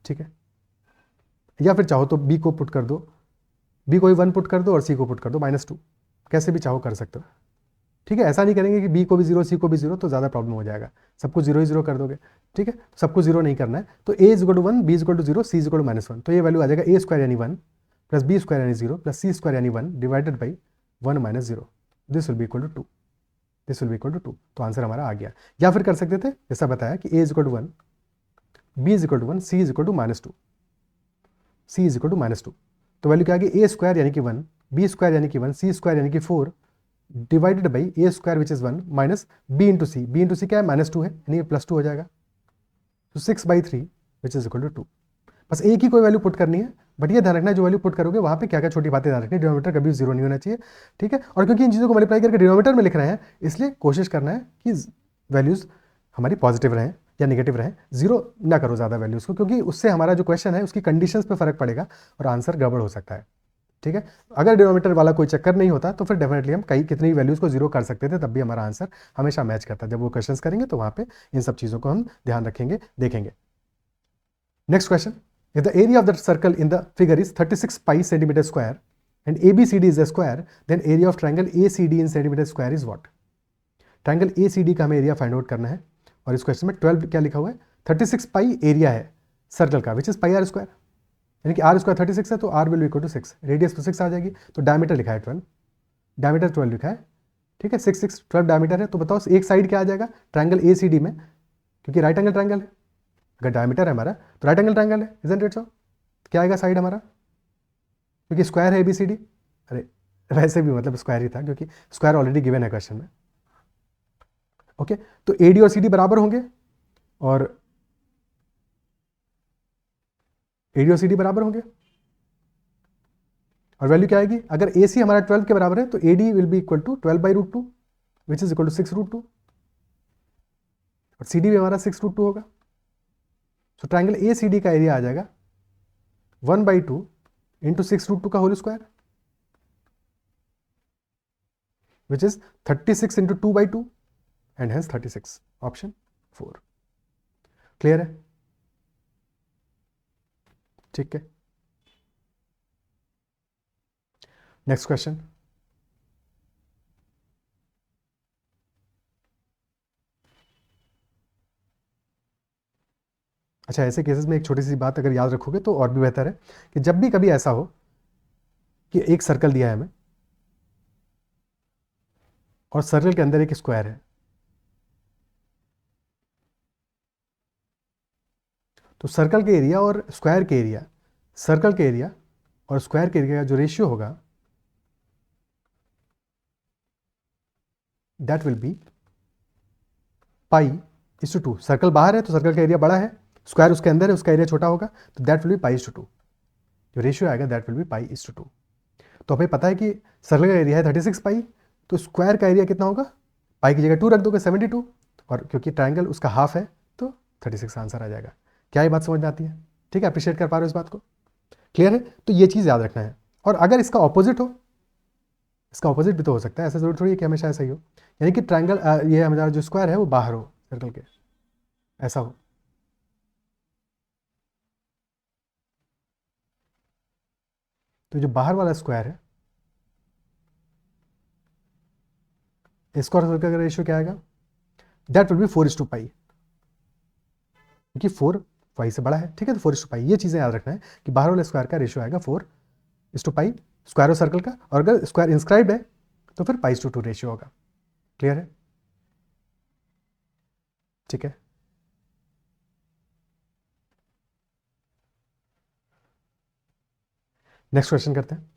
ठीक है। या फिर चाहो तो b को पुट कर दो बी को भी 1 पुट कर दो और सी को पुट कर दो -2, कैसे भी चाहो कर सकते हो, ठीक है। ऐसा नहीं करेंगे कि बी को भी 0 सी को भी 0, तो ज़्यादा प्रॉब्लम हो जाएगा, सबको 0 ही 0 कर दोगे, ठीक है। सबको 0 नहीं करना है, तो a = 1, b = 0, c = -1, तो ये वैल्यू आ जाएगा a² यानी 1 प्लस b² यानी 0 प्लस c² यानी 1 divided by 1 - 0, this will be equal to 2, this will be equal to 2, तो आंसर हमारा आ गया। या फिर कर सकते थे जैसा बताया कि a = 1, b = 1, c = -2, c = -2, तो वैल्यू क्या आ गई a² यानी कि 1, b² यानी कि 1, c² यानी कि 4 divided by a² which is 1 minus b into c क्या है -2 है, यानी +2 हो जाएगा, तो 6/3 विच इज इक्वल टू 2। बस एक ही कोई वैल्यू पुट करनी है, बट ये ध्यान रखना है जो वैल्यू पुट करोगे वहाँ पे क्या क्या छोटी बातें ध्यान रखनी है, डिनोमीटर कभी 0 नहीं होना चाहिए, ठीक है। और क्योंकि इन चीज़ों को मल्टीप्लाई करके डिनोमीटर में लिख रहे हैं, इसलिए कोशिश करना है कि वैल्यूज़ हमारी पॉजिटिव रहें या नेगेटिव रहें, 0 ना करो ज़्यादा वैल्यूज़ को, क्योंकि उससे हमारा जो क्वेश्चन है उसकी कंडीशंस पे फर्क पड़ेगा और आंसर गड़बड़ हो सकता है, ठीक है। अगर डिनोमीटर वाला कोई चक्कर नहीं होता तो फिर डेफिनेटली हम कितनी वैल्यूज़ को 0 कर सकते थे, तब भी हमारा आंसर हमेशा मैच करता। जब वो क्वेश्चंस करेंगे तो वहाँ पे इन सब चीज़ों को हम ध्यान रखेंगे, देखेंगे। Next question, if the area of the circle in the figure is 36 pi centimeter square and ABCD is a square, then area of triangle ACD in centimeter square is what? Triangle ACD का हमें एरिया फाइंड आउट करना है, और इस क्वेश्चन में 12 क्या लिखा हुआ है, 36 पाई एरिया है सर्कल का विच इज पाई r², यानी कि r² 36 है तो r will equal to 6, radius तो 6 आ जाएगी, तो डायमीटर लिखा है 12, डायमीटर 12 लिखा है, ठीक है। 6 6 12 डायमीटर है, तो बताओ एक साइड क्या आ जाएगा ट्रायंगल ACD में, क्योंकि राइट एंगल ट्रायंगल है, अगर डायमीटर है हमारा तो राइट एंगल ट्रायंगल है, इजंट इट सो, क्या आएगा साइड हमारा, क्योंकि स्क्वायर है ABCD, अरे वैसे भी मतलब स्क्वायर ही था क्योंकि स्क्वायर ऑलरेडी गिवन है क्वेश्चन में, ओके। तो AD और CD बराबर होंगे, और AD और CD बराबर होंगे, और वैल्यू क्या आएगी, अगर AC हमारा 12 के बराबर है तो AD will be equal to 12/√2 which is equal to 6√2, और CD भी हमारा 6√2 होगा, सो ट्रायंगल ACD का एरिया आ जाएगा 1/2 इंटू 6√2 का whole square, which is 36 into 2/2 and hence 36, option 4। Clear है, ठीक है। नेक्स्ट क्वेश्चन, अच्छा ऐसे केसेस में एक छोटी सी बात अगर याद रखोगे तो और भी बेहतर है, कि जब भी कभी ऐसा हो कि एक सर्कल दिया है हमें और सर्कल के अंदर एक स्क्वायर है, तो सर्कल के एरिया और स्क्वायर के एरिया, सर्कल के एरिया और स्क्वायर के एरिया का जो रेशियो होगा दैट विल बी π/2। सर्कल बाहर है तो सर्कल का एरिया बड़ा है, स्क्वायर उसके अंदर है उसका एरिया छोटा होगा, तो दैट विल बी π/2, जो रेशियो आएगा दैट विल बी π/2। तो हमें पता है कि सर्कल का एरिया है 36 पाई, तो स्क्वायर का एरिया कितना होगा, पाई की जगह 2 रख दोगे 72, और क्योंकि ट्रायंगल उसका हाफ है तो 36 आंसर आ जाएगा। क्या ये बात समझ में आती है, ठीक है, अप्रिशिएट कर पा रहे हो इस बात को, क्लियर है। तो ये चीज़ याद रखना है, और अगर इसका ऑपोजिट हो, इसका ऑपोजिट भी तो हो सकता है, ऐसा जरूर थोड़ी है कि हमेशा ऐसा ही हो, यानी कि ट्रायंगल ये हमारा जो स्क्वायर है वो बाहर हो सर्कल के, ऐसा हो, तो जो बाहर वाला स्क्वायर है इसका और सर्कल का रेशियो क्या आएगा, दैट विल बी 4:π, क्योंकि 4 पाई से बड़ा है, ठीक है, तो 4:π, ये चीज़ें याद रखना है कि बाहर वाले स्क्वायर का रेशियो आएगा 4:π स्क्वायर ऑफ सर्कल का, और अगर स्क्वायर इंस्क्राइब्ड है तो फिर π/2 रेशियो होगा। क्लियर है, ठीक है। नेक्स्ट क्वेश्चन करते हैं।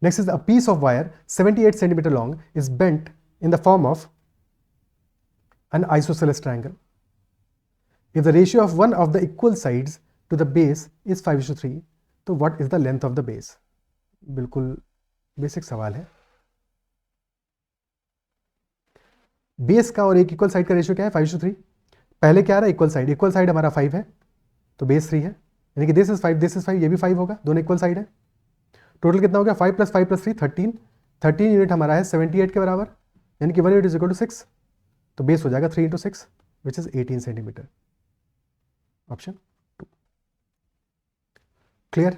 Next is a piece of wire 78 centimetre long is bent in the form of an isosceles triangle. If the ratio of one of the equal sides to the base is 5:3, तो what is the length of the base? बिल्कुल बेसिक सवाल है। बेस का और एक इक्वल साइड का रेशियो क्या है 5:3, पहले क्या आ रहा है इक्वल साइड हमारा 5 है तो बेस 3 है, यानी कि दिस इज 5 दिस इज 5, ये भी 5 होगा, दोनों इक्वल साइड है। टोटल कितना हो गया 5 + 5 + 3 13 यूनिट हमारा है 78 के बराबर, यानी कि 1 यूनिट इज इक्वल टू 6, तो बेस हो जाएगा 3 × 6 which is 18 centimetre, option 2। Clear,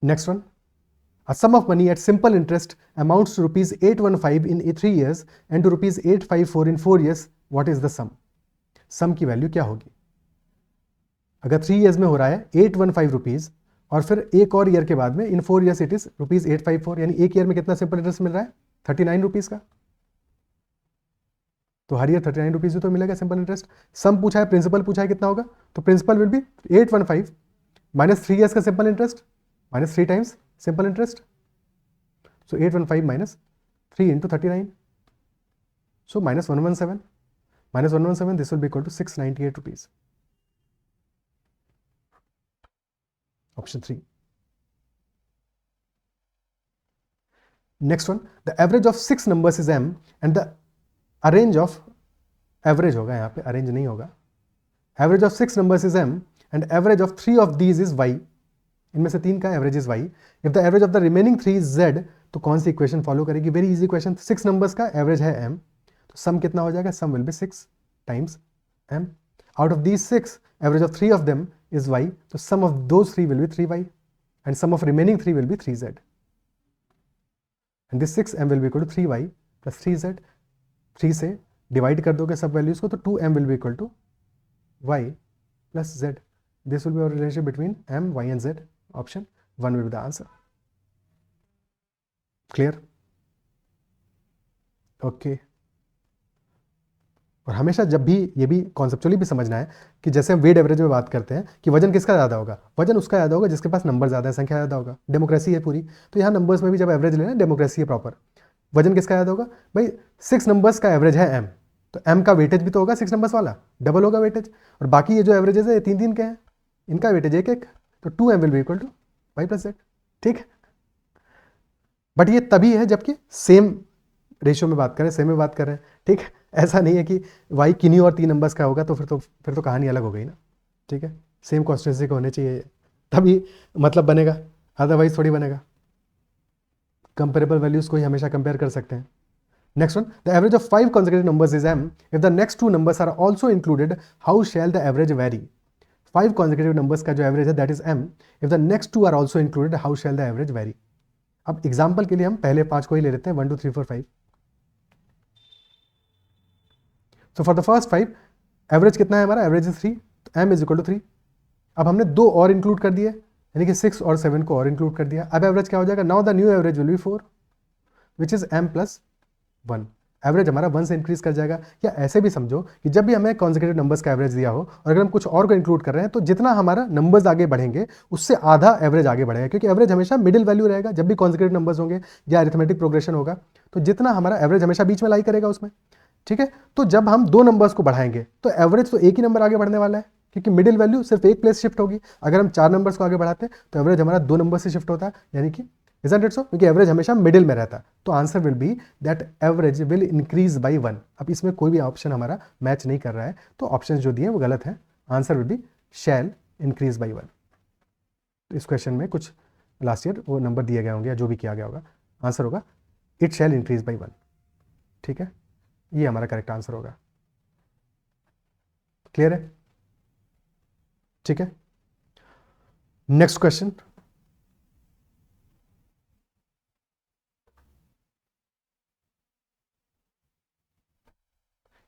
Next one. A sum of money at simple interest amounts to rupees 815 in 3 years and to rupees 854 in 4 years. What is the sum? सम की वैल्यू क्या होगी? अगर 3 ईयर्स में हो रहा है 815 रुपीज और फिर एक और ईयर के बाद में इन 4 ईयर्स इट इज रुपीज 854, यानी एक ईयर में कितना सिंपल इंटरेस्ट मिल रहा है? 39 रुपीज का। तो हर ईयर 39 रुपीज ही तो मिलेगा सिंपल इंटरेस्ट। सम पूछा है, प्रिंसिपल पूछा है, कितना होगा? तो principal will be 815 minus 3 years का simple interest minus 3 times simple interest. So 815 minus 3 into 39. So minus 117. Minus 117, this will be equal to 698 rupees. Option 3. Next one, the average of 6 numbers is m and the arrange of average होगा यहाँ पे, arrange नहीं होगा. Average of 6 numbers is m and average of 3 of these is y. इनमें से 3 का average is y. If the average of the remaining 3 is z, तो कौन सी इक्वेशन फॉलो करेगी? Very easy question. 6 नंबर्स का एवरेज है m, तो सम कितना हो जाएगा? Sum will be 6 times m. Out of these 6 average of 3 of them is y, तो sum of those 3 will be 3y and sum of remaining 3 will be 3z and this 6m will be equal to 3y plus 3z. 3 से डिवाइड कर दोगे सब वैल्यूज को, तो 2m will be equal to y plus z. This will be our relationship between m, y and z. Option 1 will be the answer. Clear? Okay. और हमेशा जब भी ये भी कॉन्सेप्चुअली भी समझना है कि जैसे हम वेट एवरेज में बात करते हैं कि वजन किसका ज़्यादा होगा? वजन उसका ज़्यादा होगा जिसके पास नंबर ज़्यादा है, संख्या ज़्यादा होगा. डेमोक्रेसी है पूरी, तो यहाँ नंबर्स में भी जब एवरेज लेना, डेमोक्रेसी है प्रॉपर. वजन किसका ज़्यादा होगा? भाई 6 नंबर्स का एवरेज है m, तो m का वेटेज भी तो होगा 6 नंबर्स वाला, डबल होगा वेटेज. और बाकी ये जो एवरेजेस है ये 3 के हैं, इनका वेटेज 1, तो 2m will be equal to y plus z. ठीक है, बट ये तभी है जबकि सेम रेशियो में बात करें, सेम में बात कर रहे हैं. ठीक है, ऐसा नहीं है कि y किन्हीं और 3 नंबर्स का होगा तो फिर तो कहानी अलग हो गई ना. ठीक है, सेम कॉन्स्टिट्यूएंसी का होने चाहिए तभी मतलब बनेगा, अदरवाइज थोड़ी बनेगा. कंपेरेबल वैल्यूज को ही हमेशा कंपेयर कर सकते हैं. Next one, the average of 5 consecutive numbers is m. If the next 2 numbers are also included, how shall the average vary? 5 consecutive numbers का जो एवरेज है that is m. If the next 2 are also included, how shall the average vary? अब एग्जाम्पल के लिए हम पहले 5 को ही ले लेते हैं, 1 2 3 4 5. So for the first 5, average कितना है हमारा? एवरेज इज 3, तो m इज इक्वल टू 3. अब हमने 2 और इंक्लूड कर दिए, यानी कि 6 और 7 को और इंक्लूड कर दिया. अब एवरेज क्या हो जाएगा? Now the new average will be 4 which is m plus 1. Average हमारा 1 से इंक्रीज कर जाएगा. या ऐसे भी समझो कि जब भी हमें कॉन्सेक्यूटिव नंबर्स का एवरेज दिया हो और अगर हम कुछ और को इंक्लूड कर रहे हैं, तो जितना हमारा नंबर्स आगे बढ़ेंगे उससे आधा एवरेज आगे बढ़ेगा, क्योंकि एवरेज हमेशा मिडिल वैल्यू रहेगा. जब भी कॉन्सेक्यूटिव नंबर्स होंगे या अरिथमेटिक प्रोग्रेशन होगा, तो जितना हमारा एवरेज हमेशा बीच में लाई करेगा उसमें. ठीक है, तो जब हम 2 नंबर्स को बढ़ाएंगे तो एवरेज तो एक ही नंबर आगे बढ़ने वाला है, क्योंकि मिडिल वैल्यू सिर्फ एक प्लेस शिफ्ट होगी. अगर हम 4 नंबर्स को आगे बढ़ाते हैं तो एवरेज हमारा 2 नंबर से शिफ्ट होता है, यानी कि isn't it so? क्योंकि एवरेज हमेशा मिडिल में रहता है. तो answer will B that average will increase by 1. अब इसमें कोई भी ऑप्शन हमारा मैच नहीं कर रहा है, तो ऑप्शन जो दिए वो गलत है. Answer will be shall increase by 1. तो इस क्वेश्चन में कुछ लास्ट ईयर वो नंबर दिए गए होंगे या जो भी किया गया होगा, आंसर होगा इट शैल इंक्रीज बाय 1. ठीक है, ये हमारा करेक्ट आंसर होगा. क्लियर है? ठीक है, next question.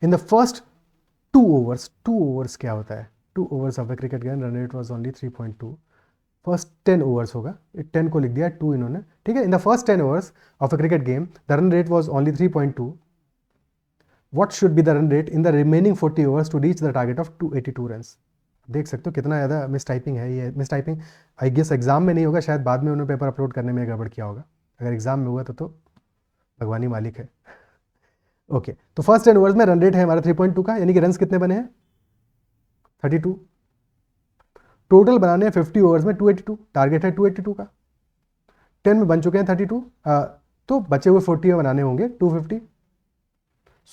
In the first 2 overs क्या होता है? 2 overs of a cricket game run rate was only 3.2. First 10 overs होगा, 10 को लिख दिया 2 इन्होंने. ठीक है, in the first 10 overs of a cricket game the run rate was only 3.2. What should be the run rate in the remaining 40 overs to reach the target of 282 runs? देख सकते हो कितना ज़्यादा मिस टाइपिंग है. ये miss typing I guess exam में नहीं होगा, शायद बाद में उन्होंने पेपर अपलोड करने में गड़बड़ किया होगा. अगर एग्जाम में हुआ तो भगवान ही मालिक है. ओके, तो फर्स्ट 10 ओवर्स में रन रेट है हमारा 3.2 का, यानी कि रन्स कितने बने हैं? 32. टोटल बनाने हैं 50 ओवर्स में 282, टारगेट है 282 का. 10 में बन चुके हैं 32, तो बचे हुए 40 में बनाने होंगे 250.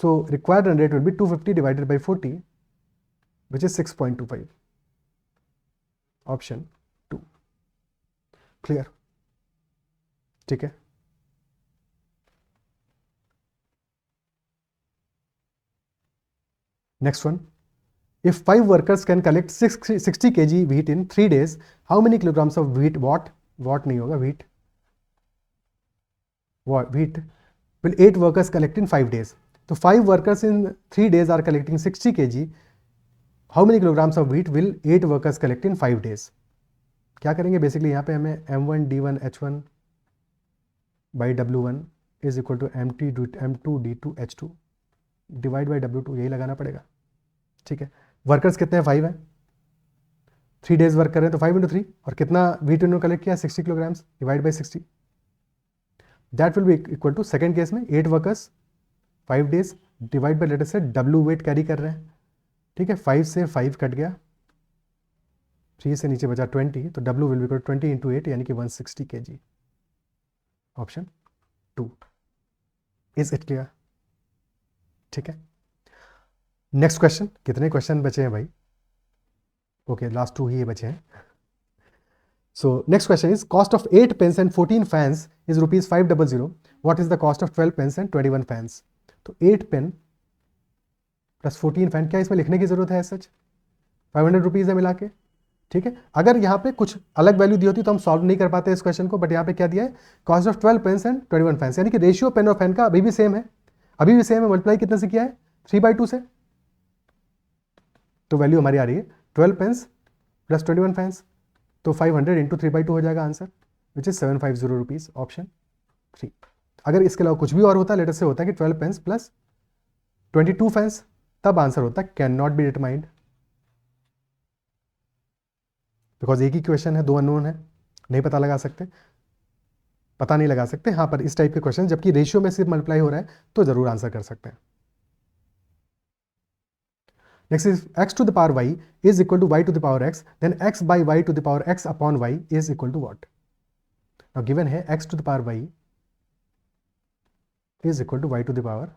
So required run rate will be 250 divided by 40 which is 6.25. Option 2. Clear? ठीक है, next one. If 5 workers can collect 60 kg wheat in 3 days, how many kilograms of wheat what what नहीं होगा, wheat. Wheat will 8 workers collect in 5 days. So 5 workers in 3 days are collecting 60 kg. How many kilograms of wheat will 8 workers collect in 5 days? क्या करेंगे बेसिकली यहाँ पे हमें m1 d1 h1 by w1 is equal to m2 d2 h2 divide by w2, यही लगाना पड़ेगा. ठीक है, वर्कर्स कितने हैं, 5 हैं, 3 डेज वर्क कर रहे हैं तो 5 into 3, और कितना वीट इन्होंने कलेक्ट किया, 60 kilograms divide by 60. That will be equal to, second case में 8 workers 5 days divide by, letter से w वेट कैरी कर रहे हैं. ठीक है, 5 से 5 कट गया, 3 से नीचे बचा 20, तो w will be equal 20 into 8 यानी कि 160 kg. Option 2. Is it clear? ठीक है, नेक्स्ट क्वेश्चन. कितने क्वेश्चन बचे हैं भाई? ओके, लास्ट 2 ही बचे हैं. So next question is cost of 8 pens and 14 fans is ₹500. What is the cost of 12 pens and 21 fans? तो 8 पेन प्लस 14 फैन, क्या इसमें लिखने की जरूरत है? सच ₹500 है मिला के. ठीक है, अगर यहाँ पे कुछ अलग वैल्यू दी होती तो हम सॉल्व नहीं कर पाते इस क्वेश्चन को, बट यहाँ पे क्या दिया है, cost of 12 pens and 21 fans, यानी कि रेशियो पेन और फैन का अभी भी सेम है, मल्टीप्लाई कितने से किया है, 3/2 से. तो वैल्यू हमारी आ रही है 12 पेन्स प्लस 21 फैंस, तो 500 इंटू 3/2 हो जाएगा आंसर, विच इज ₹750. ऑप्शन 3. अगर इसके अलावा कुछ भी और होता, लेटर से होता है कि 12 पेन्स प्लस 22 फैंस, तब आंसर होता है can not be determined, because एक ही क्वेश्चन है, 2 अननोन है, नहीं पता लगा सकते. हाँ, पर इस टाइप के क्वेश्चन जबकि रेशियो में सिर्फ मल्टीप्लाई हो रहा है तो जरूर आंसर कर सकते हैं. Next is x to the power y is equal to y to the power x, then x by y to the power x upon y is equal to what? Now given है x to the power y is equal to y to the power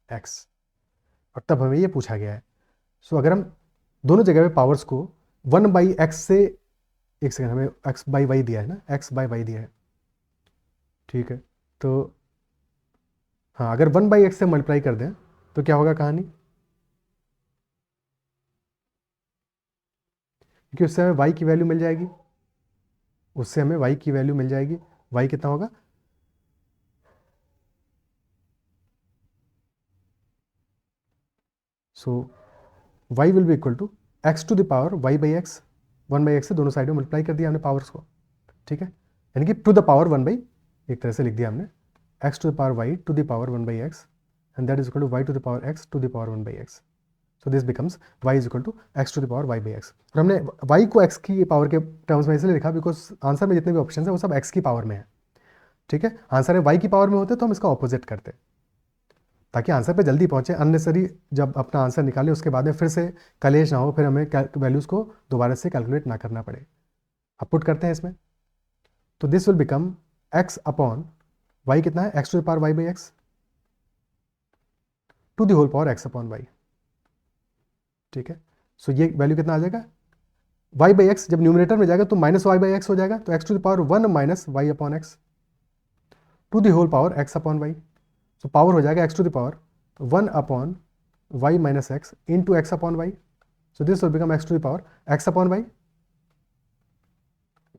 x, और तब हमें ये पूछा गया है. सो अगर हम दोनों जगह पे पावर्स को 1/x से, एक सेकंड, हमें x by y दिया है ना, x by y दिया है, ठीक है, तो हाँ, अगर 1/x से मल्टीप्लाई कर दें तो क्या होगा कहानी, क्योंकि उससे हमें y की वैल्यू मिल जाएगी, y कितना होगा, so y will be equal to x to the power y by x, 1/x से दोनों साइड में मल्टीप्लाई कर दिया हमने पावर्स को. ठीक है, यानी कि टू द पावर 1/, एक तरह से लिख दिया हमने, x to the power y to the power 1/x, and that is equal to y to the power x to the power 1/x. So this becomes y is equal to x to the power y by x. और हमने y को x की पावर के टर्म्स में इसलिए लिखा बिकॉज आंसर में जितने भी ऑप्शन है वो सब x की पावर में है. ठीक है, आंसर में y की पावर में होते तो हम इसका ऑपोजिट करते, ताकि आंसर पे जल्दी पहुंचे. अननेसरी जब अपना आंसर निकाले उसके बाद में फिर से कलेश ना हो, फिर हमें वैल्यूज़ को दोबारा से कैलकुलेट ना करना पड़े. अब पुट करते हैं इसमें, तो this will become x upon y, कितना है, x to the power y by x to the whole power x upon y. ठीक है, सो ये वैल्यू कितना आ जाएगा, y बाई एक्स जब न्यूमिनेटर में जाएगा तो -y बाई एक्स हो जाएगा, तो x to the power 1 minus y upon x to the whole power x upon y. So power हो जाएगा x to the power 1 upon y minus x into x upon y. So this will become x to the power x upon y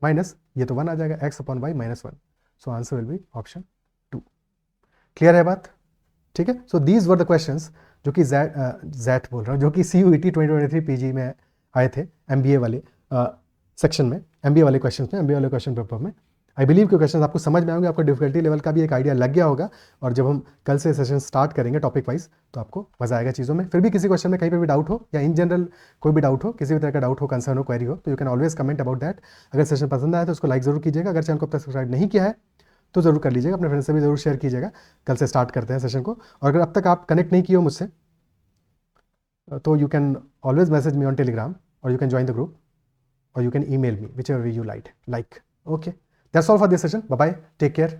minus, ये तो 1 आ जाएगा, x upon y minus 1. So answer will be option 2. Clear है बात? ठीक है, so these were the questions जो कि जैट बोल रहा हूँ, जो कि CUET 2023 PG में आए थे, MBA वाले सेक्शन में, MBA वाले क्वेश्चन पेपर में. आई बिलीव के क्वेश्चन आपको समझ में आएंगे, आपको डिफिकल्टी लेवल का भी एक आइडिया लग गया होगा, और जब हम कल से सेशन स्टार्ट करेंगे टॉपिक वाइज तो आपको मजा आएगा चीज़ों में. फिर भी किसी क्वेश्चन में कहीं पे भी डाउट हो, या इन जनरल कोई भी डाउट हो, किसी भी तरह का डाउट हो, कंसर्न हो, क्वेरी हो, तो you can always comment about that. अगर सेशन पसंद आया तो उसको लाइक जरूर कीजिएगा, अगर चैनल को अब तक सब्सक्राइब नहीं किया है तो जरूर कर लीजिएगा, अपने फ्रेंड्स से भी जरूर शेयर कीजिएगा. कल से स्टार्ट करते हैं सेशन को, और अगर अब तक आप कनेक्ट नहीं किए हो मुझसे तो you can always message me on Telegram, और you can join the group, or you can email me, whichever way you like. Okay, that's all for this session. Bye bye, take care.